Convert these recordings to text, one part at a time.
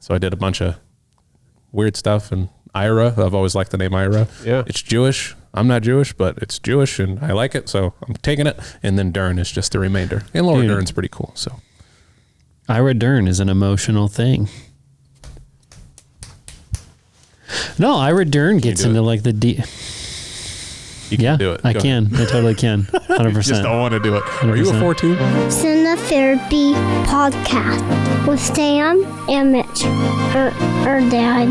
So I did a bunch of weird stuff, and Ira, I've always liked the name Ira. Yeah. It's Jewish. I'm not Jewish, but it's Jewish and I like it, so I'm taking it. And then Dern is just the remainder. And Laura Dern's pretty cool. So Ira Dern is an emotional thing. No, Ira Dern gets into like the you can do it. I can. I totally can. 100%. You just don't want to do it. 100%. Are you a 4-2? Cinetherapy Podcast with Sam and Mitch, her dad.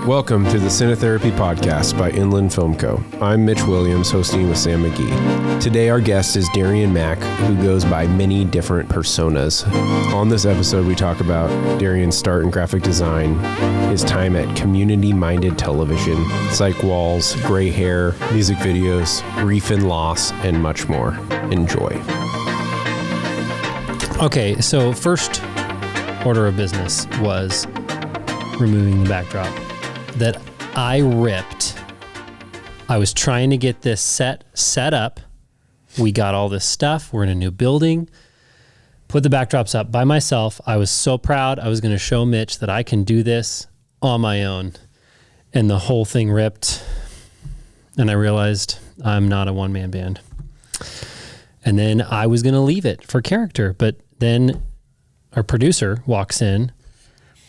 Welcome to the Cinetherapy Podcast by Inland Film Co. I'm Mitch Williams, hosting with Sam McGhee. Today our guest is Darrien Mack, who goes by many different personas. On this episode, we talk about Darrien's start in graphic design, his time at community-minded television, psych walls, gray hair, music videos, grief and loss, and much more. Enjoy. Okay, so first order of business was removing the backdrop that I ripped. I was trying to get this set up. We got all this stuff. We're in a new building. Put the backdrops up by myself. I was so proud. I was going to show Mitch that I can do this on my own. And the whole thing ripped. And I realized I'm not a one-man band. And then I was going to leave it for character. But then our producer walks in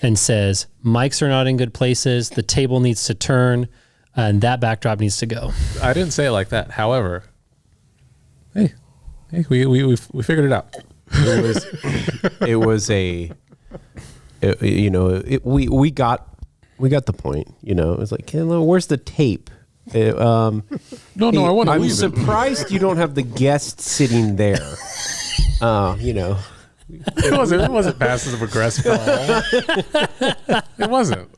and says, mics are not in good places. The table needs to turn and that backdrop needs to go. I didn't say it like that. However, hey, we figured it out. We got the point, you know. It's like, where's the tape? No, I want to I'm leave surprised you don't have the guest sitting there. It wasn't passive aggressive at all. It wasn't.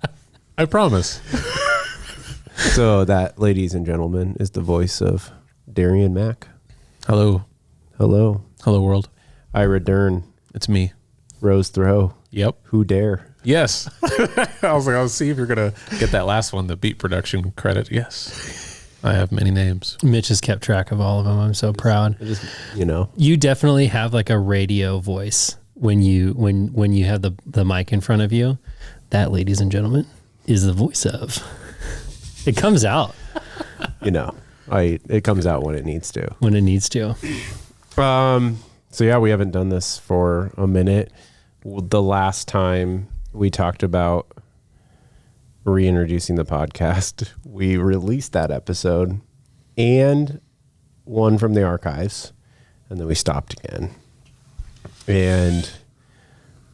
I promise. So that, ladies and gentlemen, is the voice of Darrien Mack. Hello. Hello. Hello, world. Ira Dern. It's me. Rose Throw. Yep. Who dare? Yes. I was like, I'll see if you're going to get that last one, the beat production credit. Yes. I have many names. Mitch has kept track of all of them. I'm so proud. You definitely have like a radio voice when you have the mic in front of you. That, ladies and gentlemen, is the voice of. It comes out. It comes out when it needs to. When it needs to. So yeah, we haven't done this for a minute. The last time we talked about reintroducing the podcast, we released that episode and one from the archives, and then we stopped again. And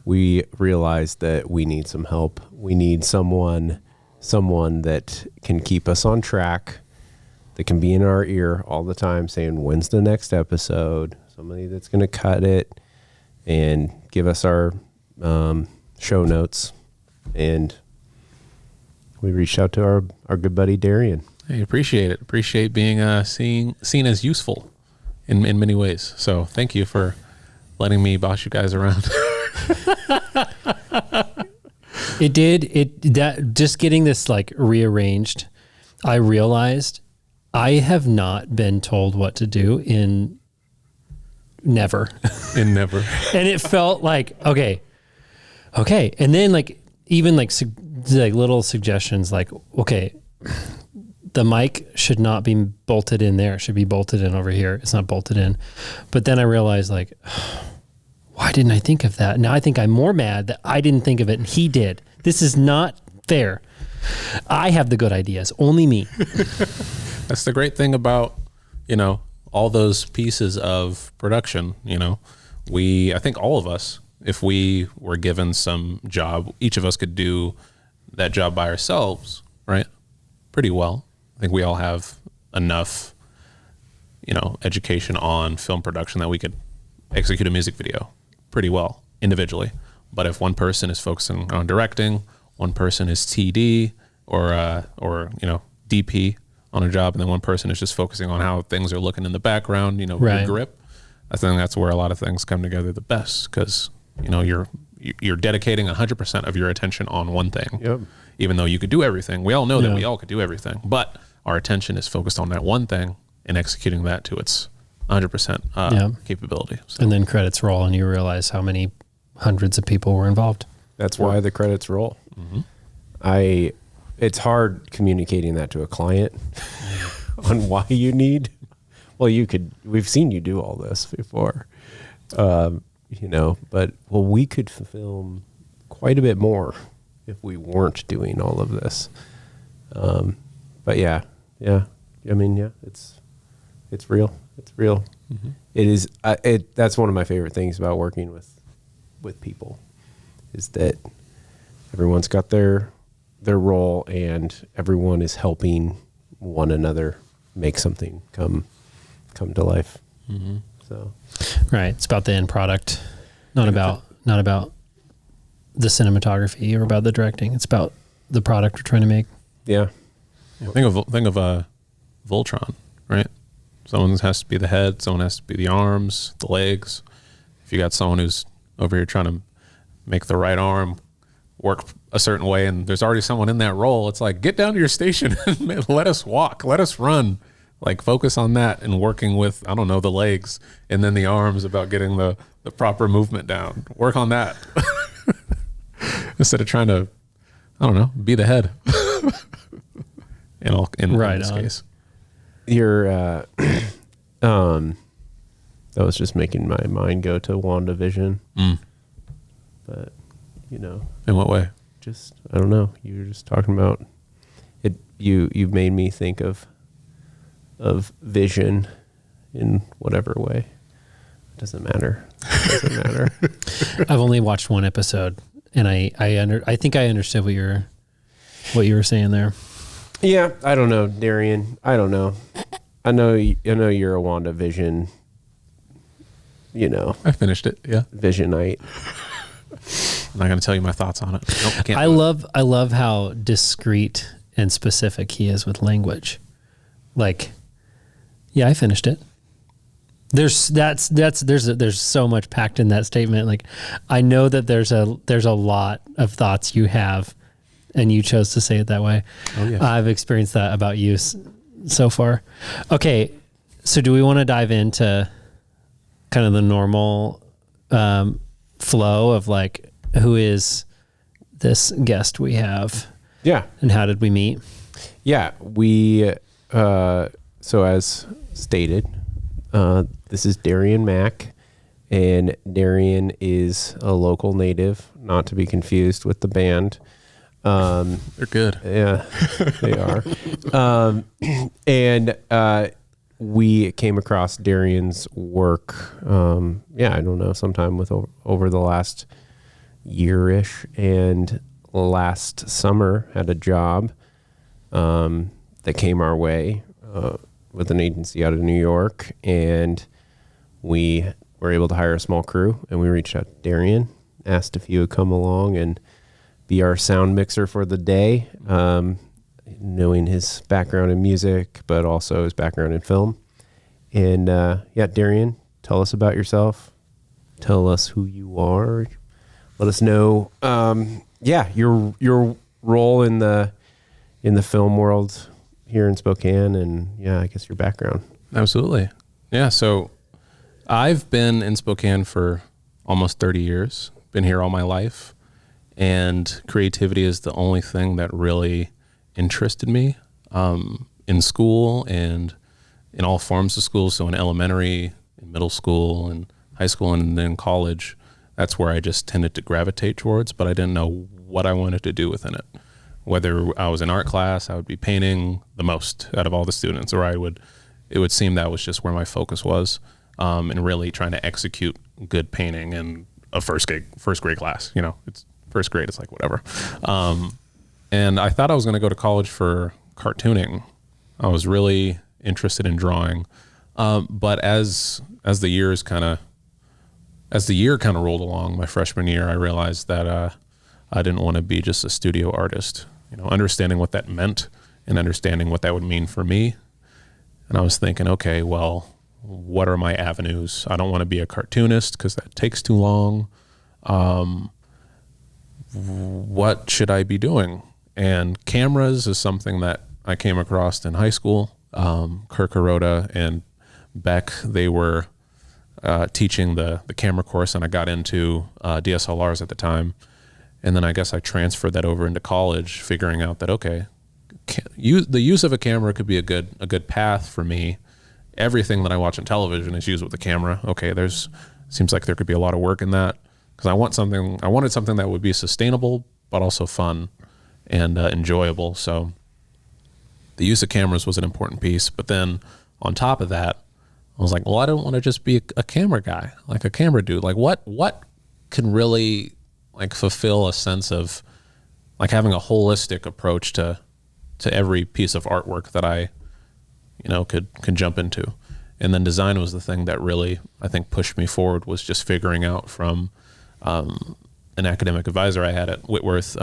we realized that we need some help. We need someone that can keep us on track, that can be in our ear all the time saying, when's the next episode? Somebody that's going to cut it and give us our show notes. And we reached out to our good buddy Darrien. I appreciate it. Appreciate being seen as useful in many ways. So thank you for letting me boss you guys around. Just getting this like rearranged, I realized I have not been told what to do in never. And it felt like, okay. And then like, even like little suggestions like, okay, the mic should not be bolted in there. It should be bolted in over here. It's not bolted in. But then I realized like, why didn't I think of that? Now I think I'm more mad that I didn't think of it and he did. This is not fair. I have the good ideas, only me. That's the great thing about, all those pieces of production, I think all of us, if we were given some job, each of us could do that job by ourselves, right? Pretty well. I think we all have enough, education on film production that we could execute a music video pretty well individually. But if one person is focusing on directing, one person is TD or DP on a job, and then one person is just focusing on how things are looking in the background, right. Your grip. I think that's where a lot of things come together the best, because you're dedicating 100% of your attention on one thing. Yep. Even though you could do everything. We all know that we all could do everything, but our attention is focused on that one thing and executing that to its 100% capability. So. And then credits roll and you realize how many hundreds of people were involved. That's why the credits roll. It's hard communicating that to a client on why you need. Well, we've seen you do all this before, but we could film quite a bit more if we weren't doing all of this. But yeah. I mean, it's real. It's real. It is. That's one of my favorite things about working with people, is that everyone's got their role and everyone is helping one another make something come to life. So, right. It's about the end product, not about the cinematography or about the directing. It's about the product we're trying to make. Yeah. Think of Voltron, right? Someone has to be the head, someone has to be the arms, the legs. If you got someone who's over here trying to make the right arm work a certain way and there's already someone in that role, it's like, get down to your station and let us walk, let us run. Like, focus on that and working with, I don't know, the legs and then the arms about getting the proper movement down. Work on that. Instead of trying to, I don't know, be the head. in this case. You're that was just making my mind go to WandaVision. But in what way? Just, I don't know, you were just talking about it. You've made me think of vision in whatever way. It doesn't matter. I've only watched one episode, and I think I understood what you were saying there. Yeah, I don't know, Darrien. I don't know. I know you're a WandaVision. I finished it. Yeah, Visionite. I'm not going to tell you my thoughts on it. Nope, I can't. I love how discreet and specific he is with language. Like, yeah, I finished it. There's so much packed in that statement. Like, I know that there's a lot of thoughts you have, and you chose to say it that way. Oh yeah, I've experienced that about you so far. Okay, so do we want to dive into kind of the normal flow of, like, who is this guest we have? Yeah, and how did we meet? Yeah, we. So as stated, this is Darrien Mack, and Darrien is a local native, not to be confused with the band. They're good. Yeah, they are. And we came across Darrien's work, I don't know, sometime over the last year-ish, and last summer had a job that came our way with an agency out of New York, and we were able to hire a small crew, and we reached out to Darrien, asked if he would come along and be our sound mixer for the day, knowing his background in music, but also his background in film. And Darrien, tell us about yourself. Tell us who you are. Let us know, your role in the film world here in Spokane, and I guess your background. Absolutely. Yeah. So I've been in Spokane for almost 30 years, been here all my life, and creativity is the only thing that really interested me in school and in all forms of school. So in elementary, in middle school, and high school, and then college, that's where I just tended to gravitate towards, but I didn't know what I wanted to do within it. Whether I was in art class, I would be painting the most out of all the students, or it would seem that was just where my focus was, and really trying to execute good painting in a first grade class. It's first grade, it's like whatever. And I thought I was going to go to college for cartooning. I was really interested in drawing, but as the year kind of rolled along, my freshman year, I realized that I didn't want to be just a studio artist. Understanding what that meant and understanding what that would mean for me. And I was thinking, okay, well, what are my avenues? I don't want to be a cartoonist because that takes too long. What should I be doing? And cameras is something that I came across in high school. Kirk Hirota and Beck, they were teaching the camera course, and I got into DSLRs at the time. And then I guess I transferred that over into college, figuring out that, okay, the use of a camera could be a good path for me. Everything that I watch on television is used with a camera. Okay, seems like there could be a lot of work in that, because I wanted something that would be sustainable, but also fun and enjoyable. So the use of cameras was an important piece. But then on top of that, I was like, well, I don't want to just be a camera guy, like a camera dude. Like what can really like fulfill a sense of like having a holistic approach to every piece of artwork that I, could jump into. And then design was the thing that really, I think, pushed me forward, was just figuring out from an academic advisor I had at Whitworth,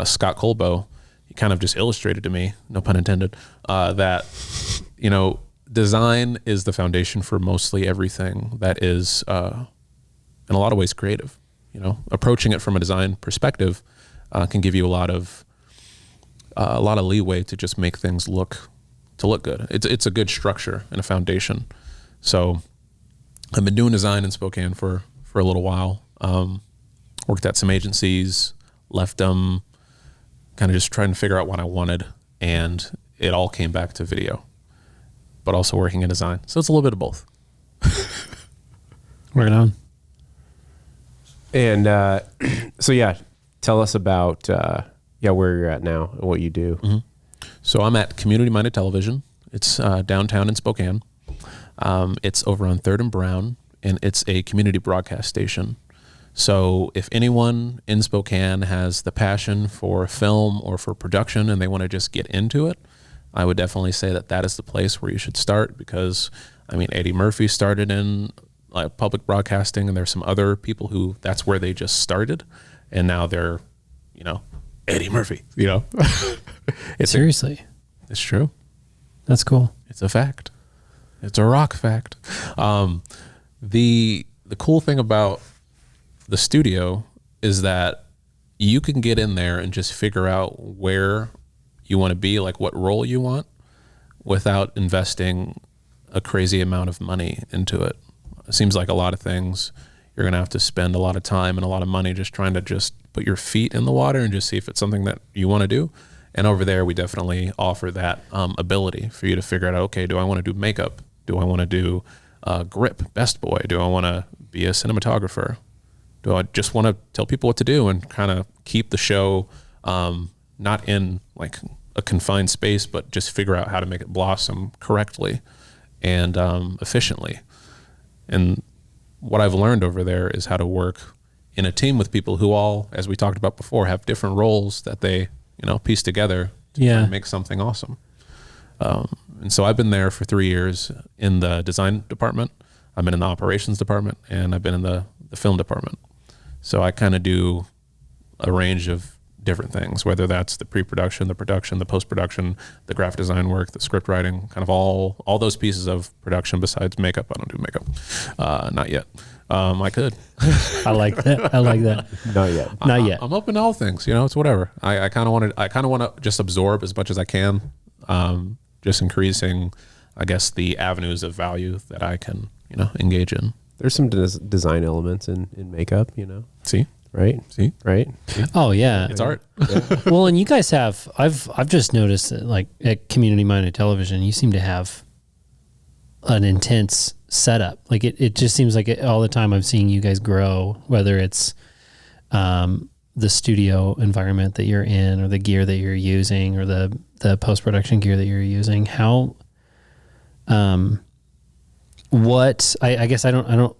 Scott Colbo. He kind of just illustrated to me, no pun intended, that, design is the foundation for mostly everything that is, in a lot of ways, creative. Approaching it from a design perspective can give you a lot of leeway to just make things look good. It's a good structure and a foundation. So I've been doing design in Spokane for a little while. Worked at some agencies, left them, kind of just trying to figure out what I wanted, and it all came back to video, but also working in design. So it's a little bit of both. Right on. And so yeah, tell us about where you're at now and what you do. Mm-hmm. So I'm at Community Minded Television. It's downtown in Spokane. It's over on 3rd and Brown, and it's a community broadcast station. So if anyone in Spokane has the passion for film or for production and they want to just get into it, I would definitely say that is the place where you should start, because Eddie Murphy started in public broadcasting, and there's some other people who that's where they just started, and now they're, Eddie Murphy, Seriously. It's true. That's cool. It's a fact. It's a rock fact. The cool thing about the studio is that you can get in there and just figure out where you want to be, like what role you want, without investing a crazy amount of money into it. It seems like a lot of things you're going to have to spend a lot of time and a lot of money just trying to just put your feet in the water and just see if it's something that you want to do. And over there, we definitely offer that ability for you to figure out, okay, do I want to do makeup? Do I want to do grip, best boy? Do I want to be a cinematographer? Do I just want to tell people what to do and kind of keep the show not in like a confined space, but just figure out how to make it blossom correctly and efficiently? And what I've learned over there is how to work in a team with people who all, as we talked about before, have different roles that they, piece together to try and make something awesome. And so I've been there for 3 years in the design department. I've been in the operations department, and I've been in the film department. So I kind of do a range of different things, whether that's the pre-production, the production, the post-production, the graphic design work, the script writing, kind of all those pieces of production besides makeup. I don't do makeup. Not yet. I could. I like that. Not yet. Not yet. I'm open to all things, it's whatever. I kind of want to just absorb as much as I can, just increasing, I guess, the avenues of value that I can, engage in. There's some design elements in makeup, See? Right? See? Right? See? Oh yeah. It's art. Well, and you guys have, I've just noticed that like at Community Minded Television, you seem to have an intense setup. Like it just seems like all the time I'm seeing you guys grow, whether it's the studio environment that you're in, or the gear that you're using, or the post-production gear that you're using. How, what, I guess I don't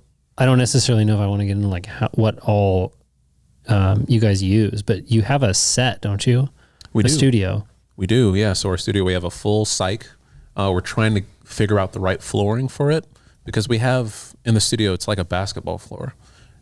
necessarily know if I want to get into like what all you guys use, but you have a set, don't you? We do. Studio. We do, yeah. So our studio, we have a full psych. We're trying to figure out the right flooring for it, because we have in the studio, it's like a basketball floor.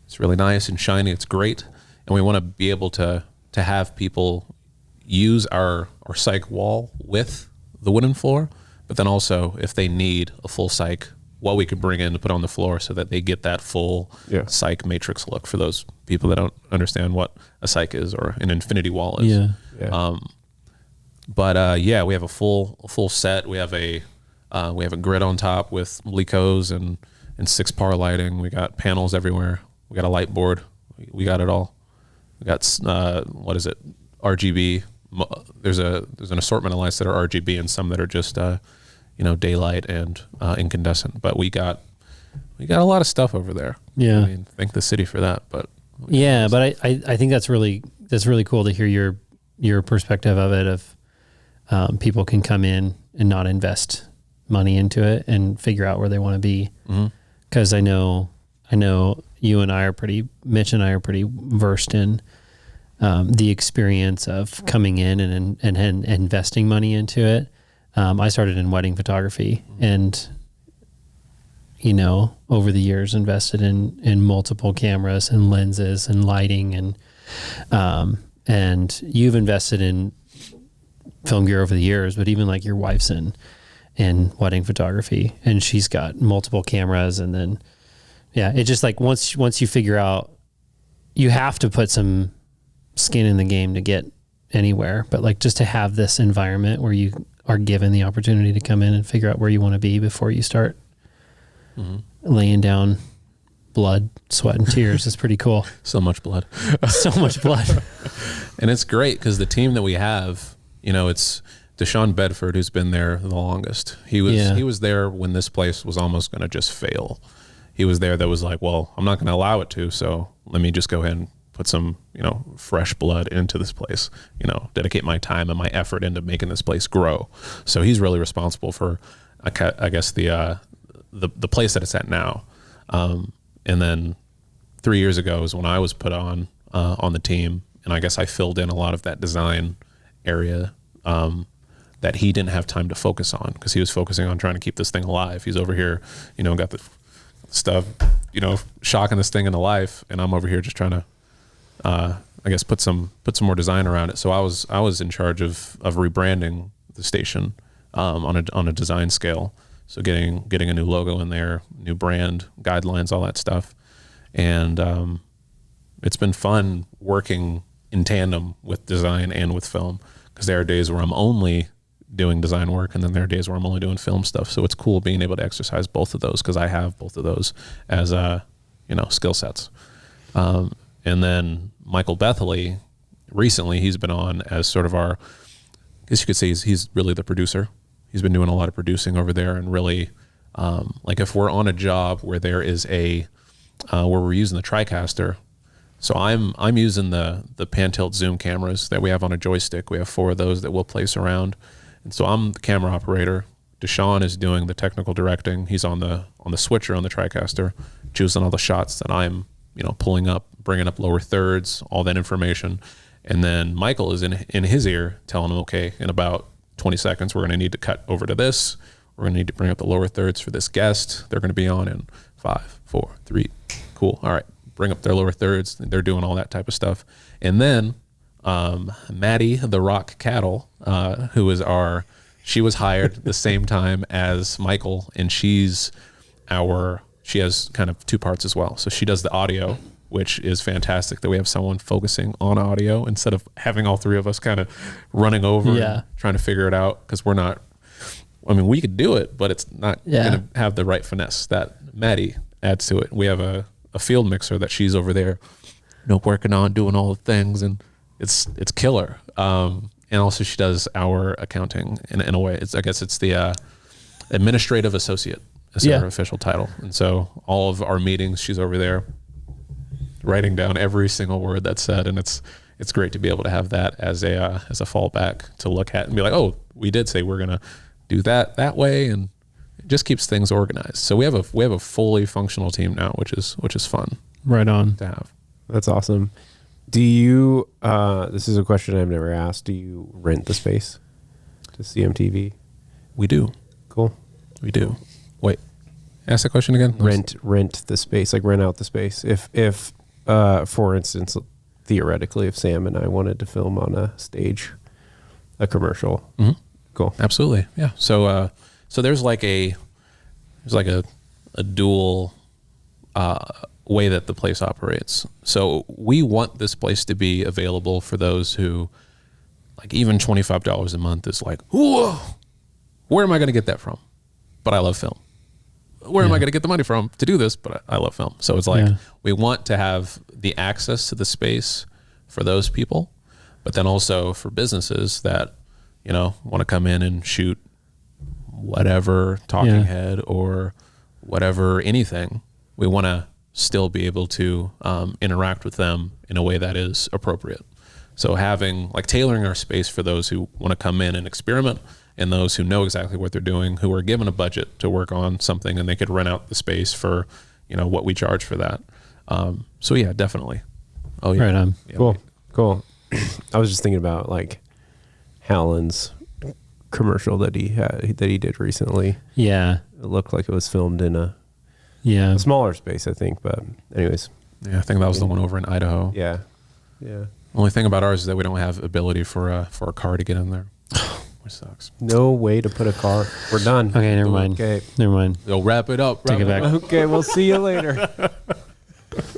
It's really nice and shiny. It's great. And we want to be able to have people use our psych wall with the wooden floor, but then also if they need a full psych, what we could bring in to put on the floor so that they get that full psych matrix look, for those people that don't understand what a psych is or an infinity wall is. Yeah. We have a full set. We have a grid on top with Lecos and 6-par lighting. We got panels everywhere. We got a light board. We got it all. We got what is it? RGB. There's an assortment of lights that are RGB and some that are just daylight and incandescent. But we got a lot of stuff over there. Yeah. I mean, thank the city for that. But yeah, but I think that's really cool to hear your perspective of it. Of people can come in and not invest money into it and figure out where they want to be. Because I know you and I are Mitch and I are pretty versed in the experience of coming in and investing money into it. I started in wedding photography and, over the years invested in multiple cameras and lenses and lighting and you've invested in film gear over the years, but even like your wife's in wedding photography and she's got multiple cameras. And then, it's just like once you figure out, you have to put some skin in the game to get anywhere, but like just to have this environment where you are given the opportunity to come in and figure out where you want to be before you start laying down blood, sweat, and tears is pretty cool. So much blood. So much blood. And it's great because the team that we have, it's Deshaun Bedford who's been there the longest. He was there when this place was almost going to just fail. He was there that was like, well, I'm not going to allow it to, so let me just go ahead and put some, fresh blood into this place, dedicate my time and my effort into making this place grow. So he's really responsible for, I guess, the place that it's at now. And then 3 years ago is when I was put on the team. And I guess I filled in a lot of that design area that he didn't have time to focus on because he was focusing on trying to keep this thing alive. He's over here, got the stuff, shocking this thing into life. And I'm over here just trying to, I guess, put some more design around it. So I was in charge of rebranding the station on a design scale. So getting a new logo in there, new brand, guidelines, all that stuff. And it's been fun working in tandem with design and with film because there are days where I'm only doing design work and then there are days where I'm only doing film stuff. So it's cool being able to exercise both of those because I have both of those as skill sets. And then Michael Bethley, recently he's been on as sort of our, I guess you could say he's really the producer. He's been doing a lot of producing over there and really, like if we're on a job where there is where we're using the TriCaster. So I'm using the pan tilt zoom cameras that we have on a joystick. We have 4 of those that we'll place around. And so I'm the camera operator. Deshaun is doing the technical directing. He's on the switcher on the TriCaster, choosing all the shots that I'm, pulling up, bringing up lower thirds, all that information. And then Michael is in his ear telling him, okay, in about 20 seconds, we're going to need to cut over to this. We're going to need to bring up the lower thirds for this guest. They're going to be on in 5, 4, 3. Cool. All right. Bring up their lower thirds. They're doing all that type of stuff. And then Maddie, the Rock Cattle, she was hired the same time as Michael, and she has kind of 2 parts as well. So she does the audio, which is fantastic that we have someone focusing on audio instead of having all 3 of us kind of running over and trying to figure it out because we're not, we could do it, but it's not going to have the right finesse that Maddie adds to it. We have a field mixer that she's over there, working on, doing all the things, and it's killer. And also she does our accounting in a way. I guess it's the administrative associate is her official title. And so all of our meetings, she's over there writing down every single word that's said, and it's great to be able to have that as a fallback to look at and be like, oh, we did say we're gonna do that way, and it just keeps things organized. So we have a fully functional team now, which is fun. Right on to have. That's awesome. Do you? This is a question I've never asked. Do you rent the space to CMTV? We do. Cool. We do. Wait, ask the question again. Rent the space, like rent out the space. If for instance, theoretically, if Sam and I wanted to film on a stage, a commercial. Mm-hmm. Cool. Absolutely. Yeah. So there's like a dual way that the place operates. So we want this place to be available for those who, like, even $25 a month is like, whoa, where am I going to get that from? But I love film. Where am I going to get the money from to do this? But I love film. So it's like we want to have the access to the space for those people, but then also for businesses that, you know, want to come in and shoot whatever talking head or whatever, anything. We want to still be able to interact with them in a way that is appropriate. So having, like, tailoring our space for those who want to come in and experiment, and those who know exactly what they're doing, who are given a budget to work on something, and they could rent out the space for, you know, what we charge for that. So yeah, definitely. Oh yeah. Right on. Yeah, cool. I was just thinking about, like, Hallen's commercial that he did recently. Yeah. It looked like it was filmed in a smaller space, I think. But anyways. Yeah, I think that was the one over in Idaho. Yeah. Only thing about ours is that we don't have ability for a car to get in there. Which sucks. No way to put a car. We're done. Okay, never mind. Okay. Never mind. They'll wrap it up. Take it back. Okay, we'll see you later.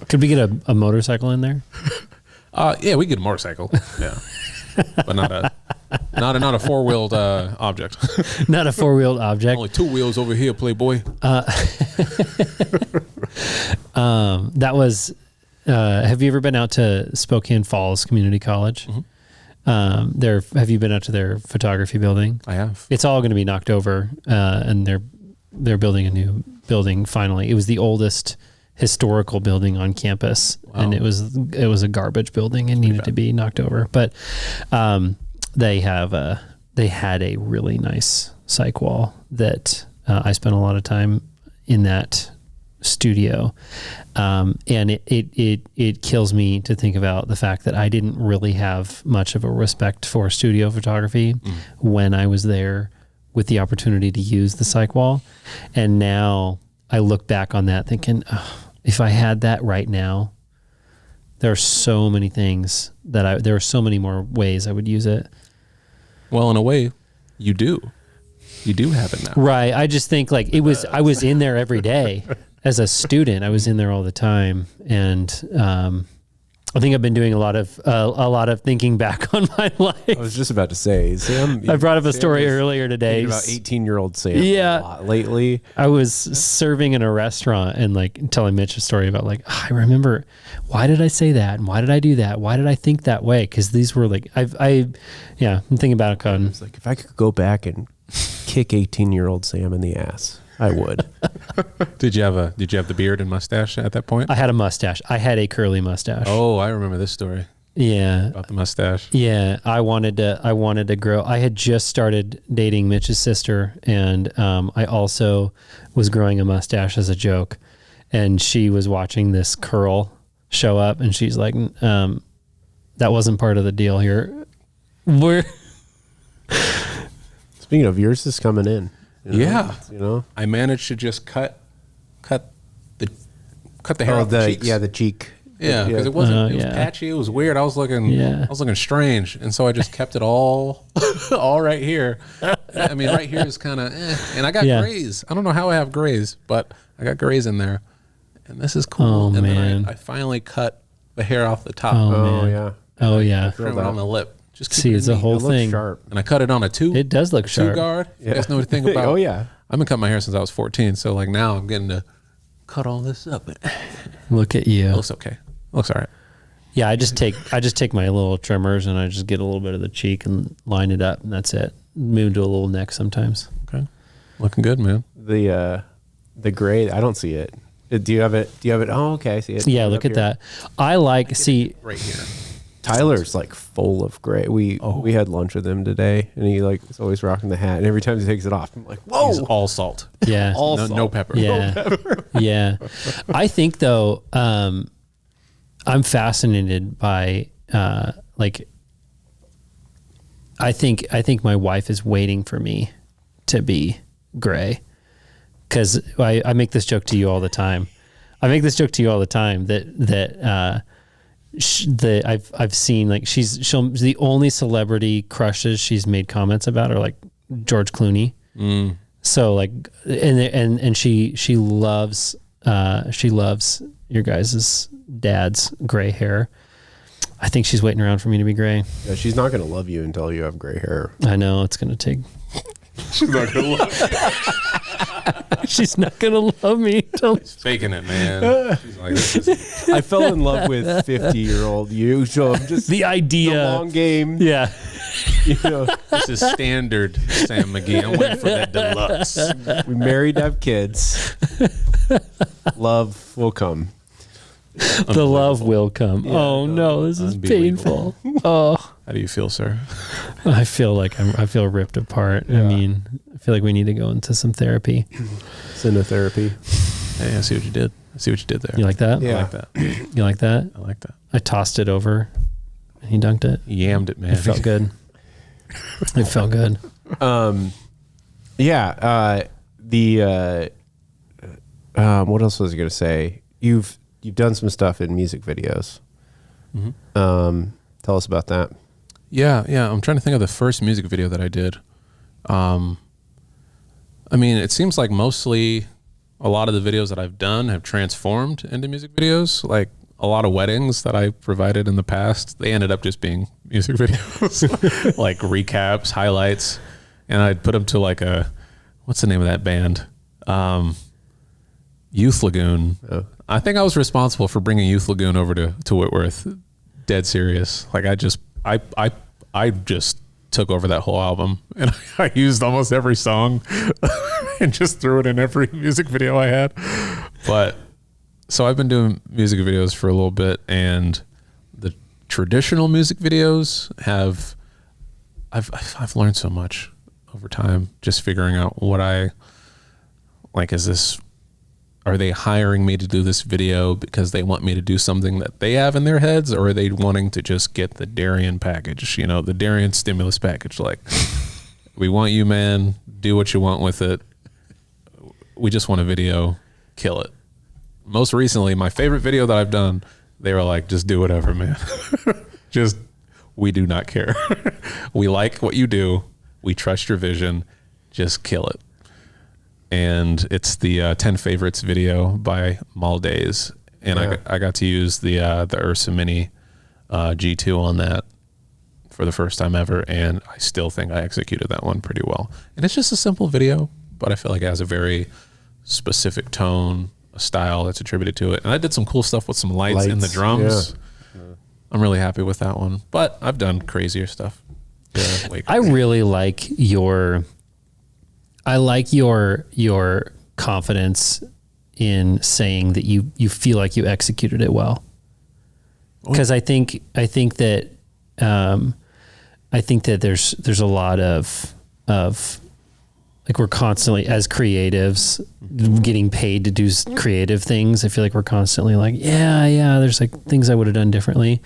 Could we get a motorcycle in there? Yeah, we get a motorcycle. Yeah. But not a four-wheeled object. Not a four-wheeled object. Only two wheels over here, Playboy. That was. Have you ever been out to Spokane Falls Community College? Mm-hmm. Have you been out to their photography building? I have. It's all going to be knocked over, and they're building a new building. Finally, it was the oldest historical building on campus, and it was a garbage building and needed to be knocked over. But they had a really nice psych wall that I spent a lot of time in that studio, and it kills me to think about the fact that I didn't really have much of a respect for studio photography when I was there with the opportunity to use the psych wall, and now I look back on that thinking, if I had that right now, there are so many things there are so many more ways I would use it. Well, in a way, you do have it now, right? I just think, like, I was in there every day. As a student, I was in there all the time, and I think I've been doing a lot of thinking back on my life. I was just about to say, Sam. I brought up a story earlier today About 18-year-old Sam. Yeah. A lot lately. I was serving in a restaurant and, like, telling Mitch a story about, like, I remember, why did I say that, and why did I do that? Why did I think that way? Because these were, like, I'm thinking about it. It's like, if I could go back and kick 18-year-old Sam in the ass, I would. Did you have the beard and mustache at that point? I had a mustache. I had a curly mustache. Oh, I remember this story. Yeah. About the mustache. Yeah. I wanted to grow. I had just started dating Mitch's sister, and I also was growing a mustache as a joke. And she was watching this curl show up, and she's like, that wasn't part of the deal here. Speaking of, yours is coming in. You know, I managed to just cut the hair off the cheeks. Yeah, the cheek. Yeah, because it was patchy. It was weird. I was looking strange, and so I just kept it all right here. I mean, right here is kind of, and I got grays. I don't know how I have grays, but I got grays in there, and this is cool. Oh, and man. then I finally cut the hair off the top. Oh yeah. Oh yeah. Trim it on the lip. Just see, it's a whole thing. Sharp. And I cut it on a two. It does look sharp. Two guard. You guys know the thing about? Oh yeah. I've been cutting my hair since I was 14, so, like, now I'm getting to cut all this up. Look at you. It looks okay. Looks all right. Yeah, I just take my little trimmers and I just get a little bit of the cheek and line it up, and that's it. Move to a little neck sometimes. Okay. Looking good, man. The gray, I don't see it. Do you have it? Oh, okay, I see it. Yeah, look at that. I like right here. Tyler's, like, full of gray. We had lunch with him today, and he, like, is always rocking the hat. And every time he takes it off, I'm like, whoa! He's all salt. Yeah, No pepper. Yeah, No pepper. Yeah. I think, though, I'm fascinated by like, I think my wife is waiting for me to be gray, because I make this joke to you all the time. That I've seen, like, she's the only celebrity crushes she's made comments about are, like, George Clooney. So, like, and she loves your guys' dad's gray hair. I think she's waiting around for me to be gray. Yeah, she's not going to love you until you have gray hair. I know it's going to take. She's not going to love you. She's not gonna love me. She's faking it, man. She's like, this is I fell in love with 50-year-old you. So I'm just The idea. the long game. Yeah. You know, this is standard Sam McGhee. I'm waiting for that deluxe. we married to have kids. Love will come. The love will come. Oh no, this is painful. Oh, How do you feel, sir? I feel like I feel ripped apart. I mean, I feel like we need to go into some therapy. Cinetherapy. Hey, I see what you did. I see what you did there. You like that? Yeah. I like that. You like that? I like that. I tossed it over and he dunked it. You yammed it, man. It felt good. It felt good. Yeah. What else was I going to say? You've done some stuff in music videos. Tell us about that. Yeah. I'm trying to think of the first music video that I did. I mean, it seems like mostly a lot of the videos that I've done have transformed into music videos. Like a lot of weddings that I provided in the past, they ended up just being music videos, like recaps, highlights. And I'd put them to like what's the name of that band? Youth Lagoon. Oh. I think I was responsible for bringing Youth Lagoon over to Whitworth. Dead serious. Like I just took over that whole album and I used almost every song and just threw it in every music video I had. But so I've been doing music videos for a little bit, and the traditional music videos I've learned so much over time, just figuring out what I like. Are they hiring me to do this video because they want me to do something that they have in their heads, or are they wanting to just get the Darrien package, the Darrien stimulus package? Like, we want you, man, do what you want with it. We just want a video, kill it. Most recently, my favorite video that I've done, they were like, just do whatever, man. We do not care. We like what you do. We trust your vision. Just kill it. And it's the 10 favorites video by Maldays. And Yeah. I got to use the Ursa Mini G2 on that for the first time ever. And I still think I executed that one pretty well. And it's just a simple video, but I feel like it has a very specific tone, a style that's attributed to it. And I did some cool stuff with some lights in the drums. Yeah. I'm really happy with that one. But I've done crazier stuff. Yeah, way I crazier. really like your confidence in saying that you feel like you executed it well. Because I think that there's a lot of like, we're constantly, as creatives, getting paid to do creative things. I feel like we're constantly like, yeah, there's like things I would have done differently,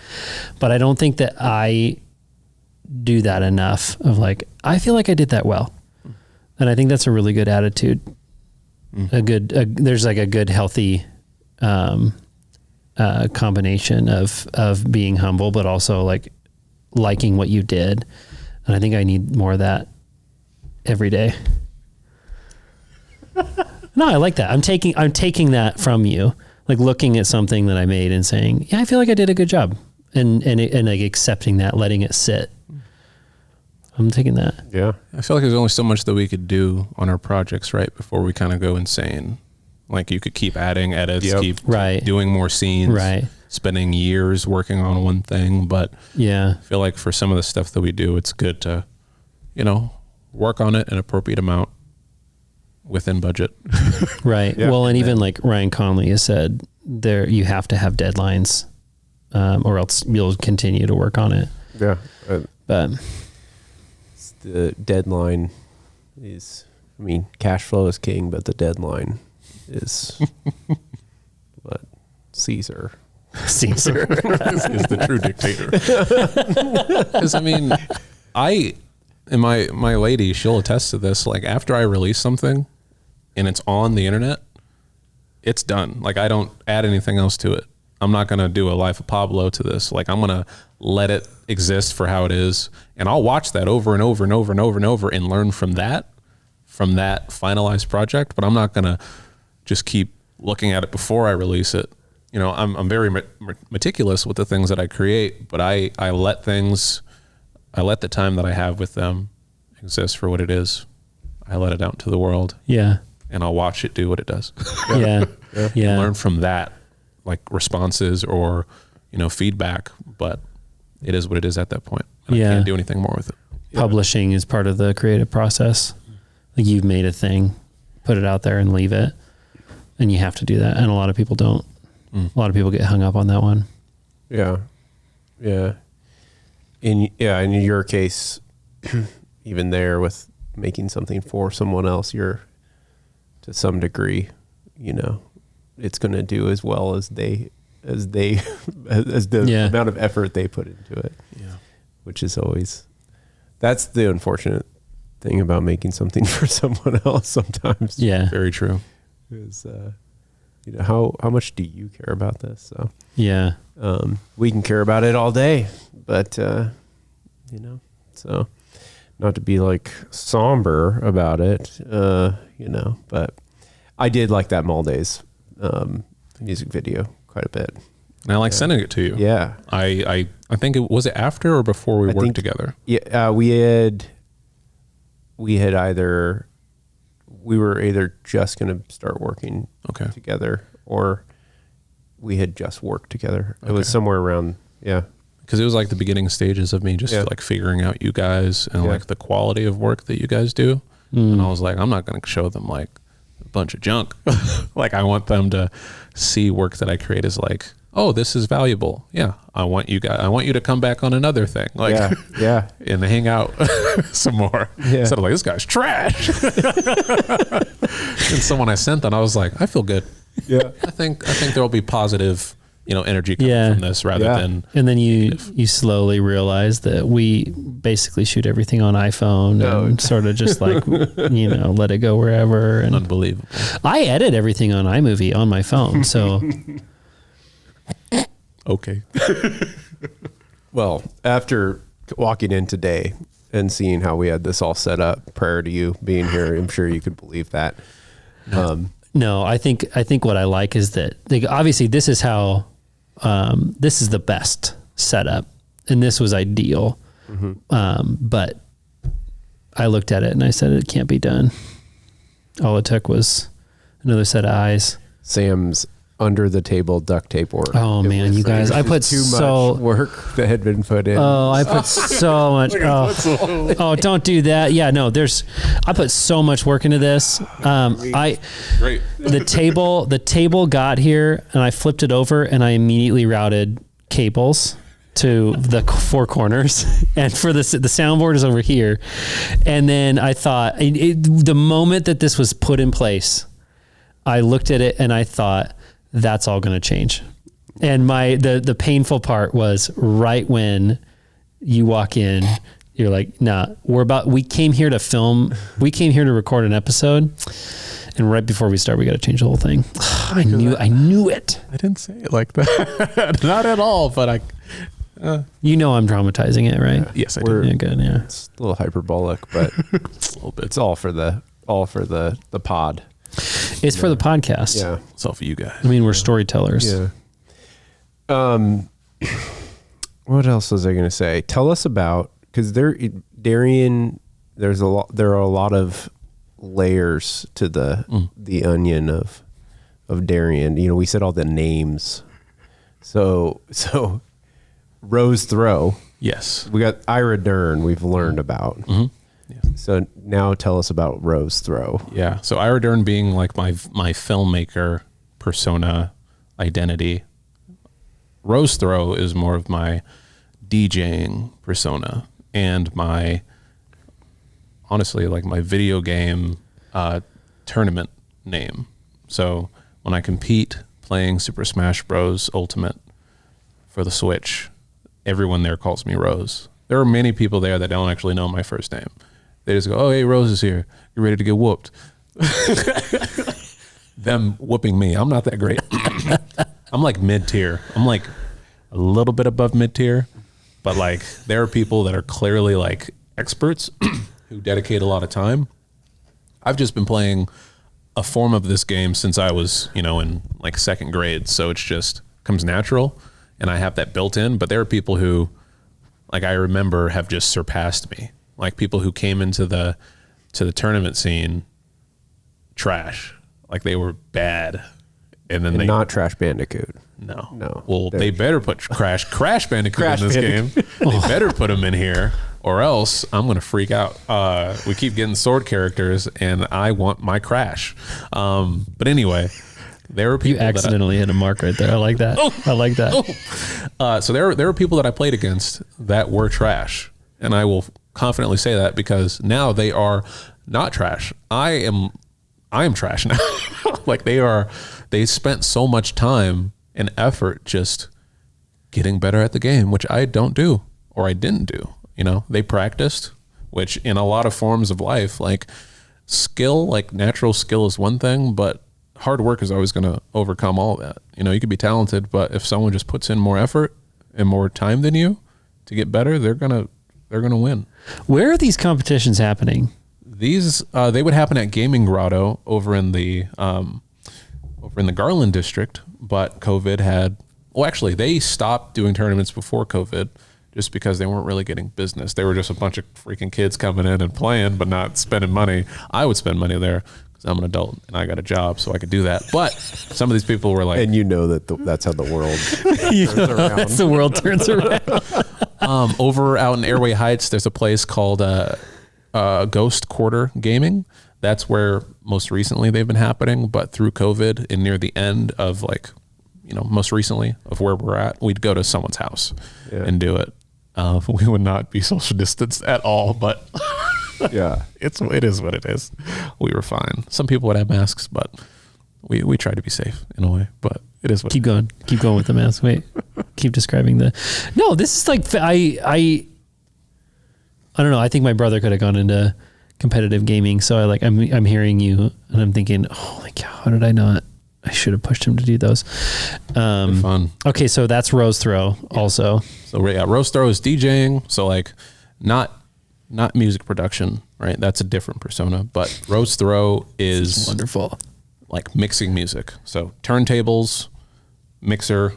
but I don't think that I do that enough of like, I feel like I did that well. And I think that's a really good attitude. There's like a good, healthy combination of being humble, but also like liking what you did. And I think I need more of that every day. No, I like that. I'm taking that from you, like looking at something that I made and saying, yeah, I feel like I did a good job, and like accepting that, letting it sit. I'm taking that. Yeah. I feel like there's only so much that we could do on our projects, right, before we kind of go insane. Like, you could keep adding edits, keep doing more scenes, spending years working on one thing. But yeah, I feel like for some of the stuff that we do, it's good to, work on it an appropriate amount within budget. Right. Yeah. Well, and even like Ryan Conley has said, you have to have deadlines, or else you'll continue to work on it. Yeah. But The deadline is, cash flow is king, but the deadline is what? Caesar. is the true dictator. Because and my lady, she'll attest to this. Like, after I release something and it's on the internet, it's done. Like, I don't add anything else to it. I'm not going to do a Life of Pablo to this. Like, I'm going to let it exist for how it is. And I'll watch that over and over and over and over and over and learn from that finalized project. But I'm not going to just keep looking at it before I release it. I'm very meticulous with the things that I create, but I let the time that I have with them exist for what it is. I let it out into the world. yeah, and I'll watch it do what it does. Yeah. Yeah. And learn from that, like responses or, feedback, but it is what it is at that point. And I can't do anything more with it. Publishing is part of the creative process. Like you've made a thing, put it out there and leave it. And you have to do that. And a lot of people don't. A lot of people get hung up on that one. Yeah. Yeah. In your case, even there with making something for someone else, you're to some degree, it's going to do as well as the amount of effort they put into it. Yeah. Which is always, that's the unfortunate thing about making something for someone else sometimes. Yeah. Very true. Is, how much do you care about this? So yeah. We can care about it all day, but, so not to be like somber about it, but I did like that Maldays music video quite a bit. And I like sending it to you. Yeah. I think it was after or before we worked together? Yeah. We were either just going to start working together or we had just worked together. It was somewhere around, because it was like the beginning stages of me just like figuring out you guys and like the quality of work that you guys do. And I was like, I'm not going to show them like a bunch of junk. Like I want them to see work that I create as like, oh, this is valuable. Yeah. I want you to come back on another thing. Like, and hang out some more. Yeah. Instead of like, this guy's trash. And someone I sent them, I was like, I feel good. Yeah. I think there'll be positive, energy coming from this rather than. And then you slowly realize that we basically shoot everything on iPhone and sort of just like, let it go wherever. And unbelievable. I edit everything on iMovie on my phone. So. Okay. Well, after walking in today and seeing how we had this all set up prior to you being here, I'm sure you could believe that. No, I think what I like is that obviously this is how this is the best setup, and this was ideal. But I looked at it and I said it can't be done. All it took was another set of eyes. Sam's under the table duct tape work. Oh man, you guys! I put too much work that had been put in. Oh, I put so much. Oh, don't do that. Yeah, no. I put so much work into this. Great. The table got here, and I flipped it over, and I immediately routed cables to the four corners, and for the soundboard is over here. And then I thought, the moment that this was put in place, I looked at it and I thought, that's all going to change. And the painful part was right when you walk in, you're like, nah, we came here to film. We came here to record an episode. And right before we start, we got to change the whole thing. I knew it. I didn't say it like that. Not at all, but I'm dramatizing it, right? Yes, I do. Yeah, good. Yeah. It's a little hyperbolic, but a little bit. It's all for the pod. It's for the podcast. Yeah. It's all for you guys. I mean, we're storytellers. Yeah. What else was I going to say? Tell us about, because Darrien, there are a lot of layers to the onion of Darrien. We said all the names. So Rose Throw. Yes. We got Ira Dern we've learned about. Mm-hmm. Yeah. So now tell us about Rose Throw. Yeah. So Ira Dern being like my filmmaker persona identity. Rose Throw is more of my DJing persona and my video game tournament name. So when I compete playing Super Smash Bros. Ultimate for the Switch, everyone there calls me Rose. There are many people there that don't actually know my first name. They just go, oh, hey, Rose is here. You're ready to get whooped. Them whooping me. I'm not that great. I'm like mid-tier. I'm like a little bit above mid-tier. But like there are people that are clearly like experts who dedicate a lot of time. I've just been playing a form of this game since I was, in like second grade. So it's just comes natural and I have that built in. But there are people who, like I remember, have just surpassed me. Like people who came into the tournament scene trash. Like they were bad. And then they not Trash Bandicoot. No. Well, they better put Crash Bandicoot in this game. They better put him in here, or else I'm going to freak out. We keep getting sword characters, and I want my Crash. But anyway, there were people you accidentally hit a mark right there. I like that. I like that. So there were people that I played against that were trash, and I will confidently say that because now they are not trash. I am trash now. Like they spent so much time and effort just getting better at the game, which I don't do, or I didn't do. They practiced, which in a lot of forms of life, like skill, like natural skill is one thing, but hard work is always going to overcome all of that. You could be talented, but if someone just puts in more effort and more time than you to get better, they're going to win. Where are these competitions happening? These they would happen at Gaming Grotto over in the Garland district, but COVID had. Well, actually, they stopped doing tournaments before COVID just because they weren't really getting business. They were just a bunch of freaking kids coming in and playing, but not spending money. I would spend money there because I'm an adult and I got a job, so I could do that. But some of these people were like, and that's how the world turns around. That's the world turns around. Over out in Airway Heights, there's a place called Ghost Quarter Gaming. That's where most recently they've been happening, but through COVID and near the end of most recently of where we're at, we'd go to someone's house and do it. We would not be social distanced at all, but yeah, it is what it is. We were fine. Some people would have masks, but we try to be safe in a way, but it is what keep going with the mask. Wait, keep describing this is like, I don't know. I think my brother could have gone into competitive gaming. So I'm hearing you and I'm thinking, oh my God, how did I not? I should have pushed him to do those. Fun. Okay. So that's Rose Throw also. So Rose Throw is DJing. So not music production, right? That's a different persona, but Rose Throw is wonderful. Like mixing music. So turntables, mixer,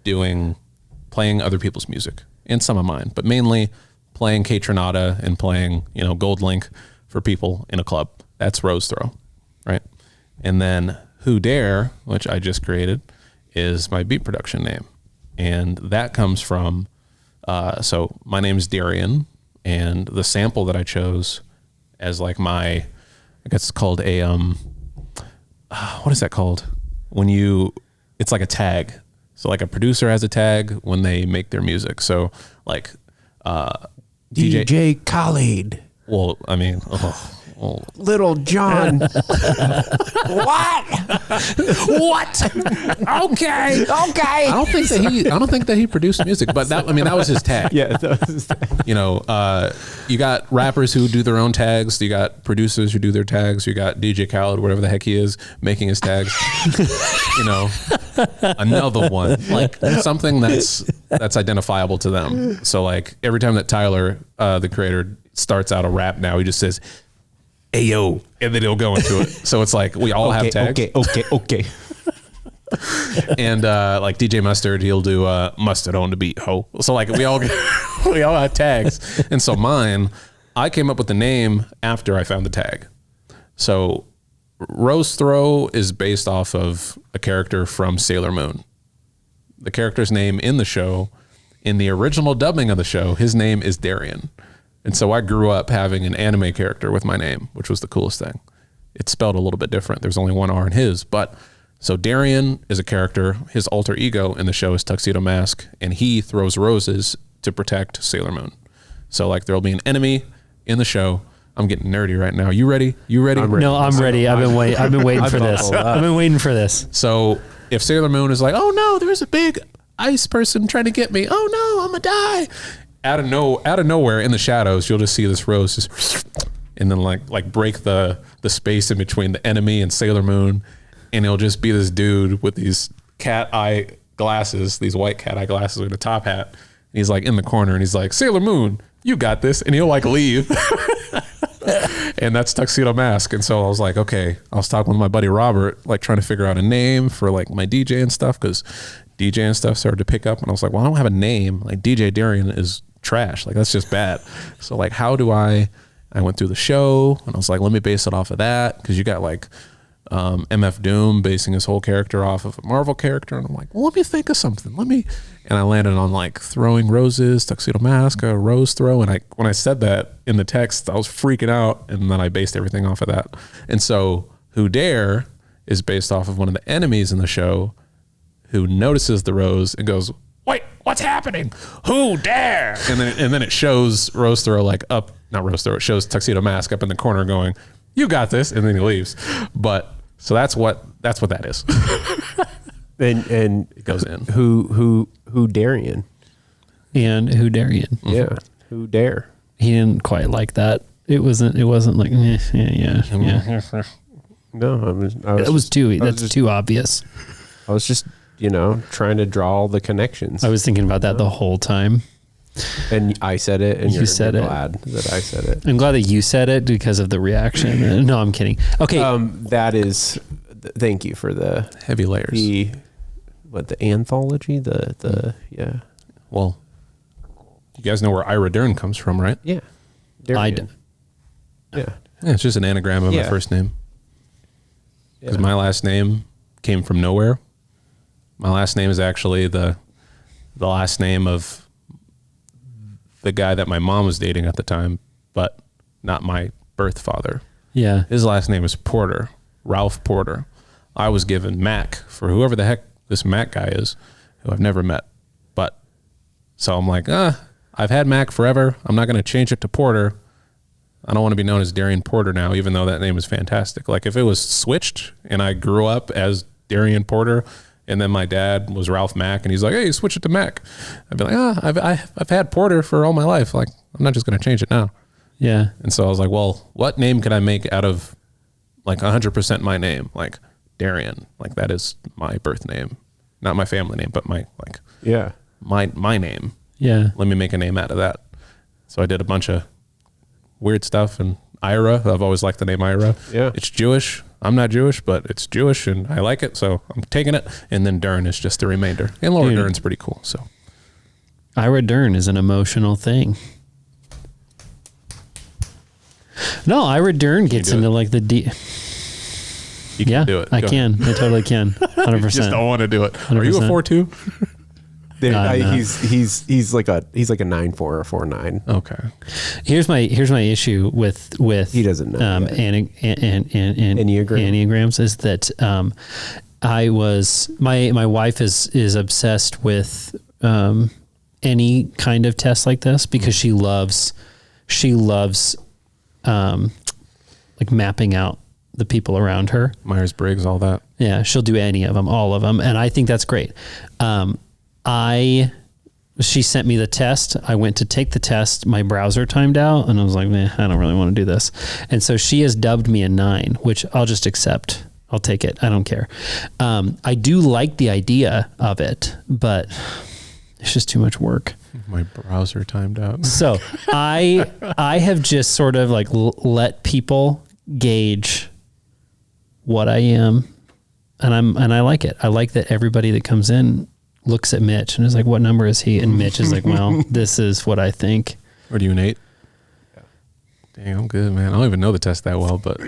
playing other people's music and some of mine, but mainly playing K-Tronada and playing, Gold Link for people in a club. That's Rose Throw, right? And then Who Dare, which I just created, is my beat production name. And that comes from, so my name is Darrien, and the sample that I chose as like I guess it's called a, what is that called? It's like a tag. So like a producer has a tag when they make their music. So like, DJ Khaled. Well, I mean, Little John. What? Okay. I don't think that he produced music, but that was his tag. Yeah, that was his tag. You got rappers who do their own tags. You got producers who do their tags. You got DJ Khaled, whatever the heck he is, making his tags. Another one, like something that's identifiable to them. So like every time that Tyler, the creator, starts out a rap now, he just says, "Hey yo," and then he'll go into it. So it's like we all have tags. Okay. And like DJ Mustard, he'll do mustard on the beat, ho. So like we all have tags. And so mine, I came up with the name after I found the tag. So Rose Throw is based off of a character from Sailor Moon. The character's name in the show, in the original dubbing of the show, his name is Darrien. And so I grew up having an anime character with my name, which was the coolest thing. It's spelled a little bit different. There's only one R in his, but so Darrien is a character. His alter ego in the show is Tuxedo Mask, and he throws roses to protect Sailor Moon. So like there'll be an enemy in the show. I'm getting nerdy right now. You ready? No, I'm ready. I've been waiting for this. I've been waiting for this. So if Sailor Moon is like, "Oh no, there's a big ice person trying to get me. Oh no, I'm gonna die." Out of nowhere in the shadows, you'll just see this rose just, and then like break the space in between the enemy and Sailor Moon, and it'll just be this dude with these cat eye glasses, these white cat eye glasses with a top hat. And he's like in the corner, and he's like, "Sailor Moon, you got this," and he'll like leave. And that's Tuxedo Mask. And so I was like, okay, I was talking with my buddy Robert, like trying to figure out a name for like my DJ and stuff, because DJ and stuff started to pick up, and I was like, well, I don't have a name. Like DJ Darrien is trash. Like that's just bad. So like, how do I I went through the show and I was like, let me base it off of that. Cause you got like, MF Doom basing his whole character off of a Marvel character. And I'm like, well, let me think of something. And I landed on like throwing roses, tuxedo mask, a rose throw. And when I said that in the text, I was freaking out. And then I based everything off of that. And so Who Dare is based off of one of the enemies in the show who notices the rose and goes, wait, what's happening? Who dare? And then it shows Rose Throw like up, not Rose Throw, it shows Tuxedo Mask up in the corner going, you got this. And then he leaves. But so that's what that is. and it goes in. Who Darrien? And Who Darrien? Yeah. Who Dare? He didn't quite like that. It wasn't like yeah. No, That's too obvious. I was just, trying to draw all the connections. I was thinking about that the whole time. And I said it, and you said you're it. glad that I said it. I'm glad that you said it because of the reaction. No, I'm kidding. Okay. That is, thank you for the heavy layers. The anthology? Yeah. Well, you guys know where Ira Dern comes from, right? Yeah. Darrien. Yeah. It's just an anagram of my first name. Because my last name came from nowhere. My last name is actually the last name of the guy that my mom was dating at the time, but not my birth father. Yeah. His last name is Porter, Ralph Porter. I was given Mack for whoever the heck this Mack guy is, who I've never met. But so I'm like, I've had Mack forever. I'm not going to change it to Porter. I don't want to be known as Darrien Porter now, even though that name is fantastic. Like if it was switched and I grew up as Darrien Porter and then my dad was Ralph Mack and he's like, hey, switch it to Mack. I'd be like, I've had Porter for all my life. Like, I'm not just going to change it now. Yeah. And so I was like, well, what name could I make out of like 100% my name? Like Darrien, like that is my birth name, not my family name, but my name. Yeah. Let me make a name out of that. So I did a bunch of weird stuff, and Ira, I've always liked the name Ira. Yeah. It's Jewish. I'm not Jewish, but it's Jewish and I like it, so I'm taking it. And then Dern is just the remainder. And Laura Dern's pretty cool. So Ira Dern is an emotional thing. No, Ira Dern gets into like the you can do it. I can. I totally can. 100%. You just don't want to do it. 100%. Are you a 4.2? He's like a 9.4 or 4.9. Okay. Here's my issue with he doesn't know enneagrams is that my wife is obsessed with any kind of test like this because she loves like mapping out the people around her. Myers-Briggs, all that. Yeah, she'll do any of them, all of them, and I think that's great. She sent me the test. I went to take the test. My browser timed out, and I was like, I don't really want to do this. And so she has dubbed me a 9, which I'll just accept. I'll take it. I don't care. I do like the idea of it, but it's just too much work. My browser timed out. So I have just sort of like let people gauge what I am, and I like it. I like that everybody that comes in looks at Mitch and is like, what number is he? And Mitch is like, well, this is what I think. Are you an 8? Yeah. Dang, I'm good, man. I don't even know the test that well, but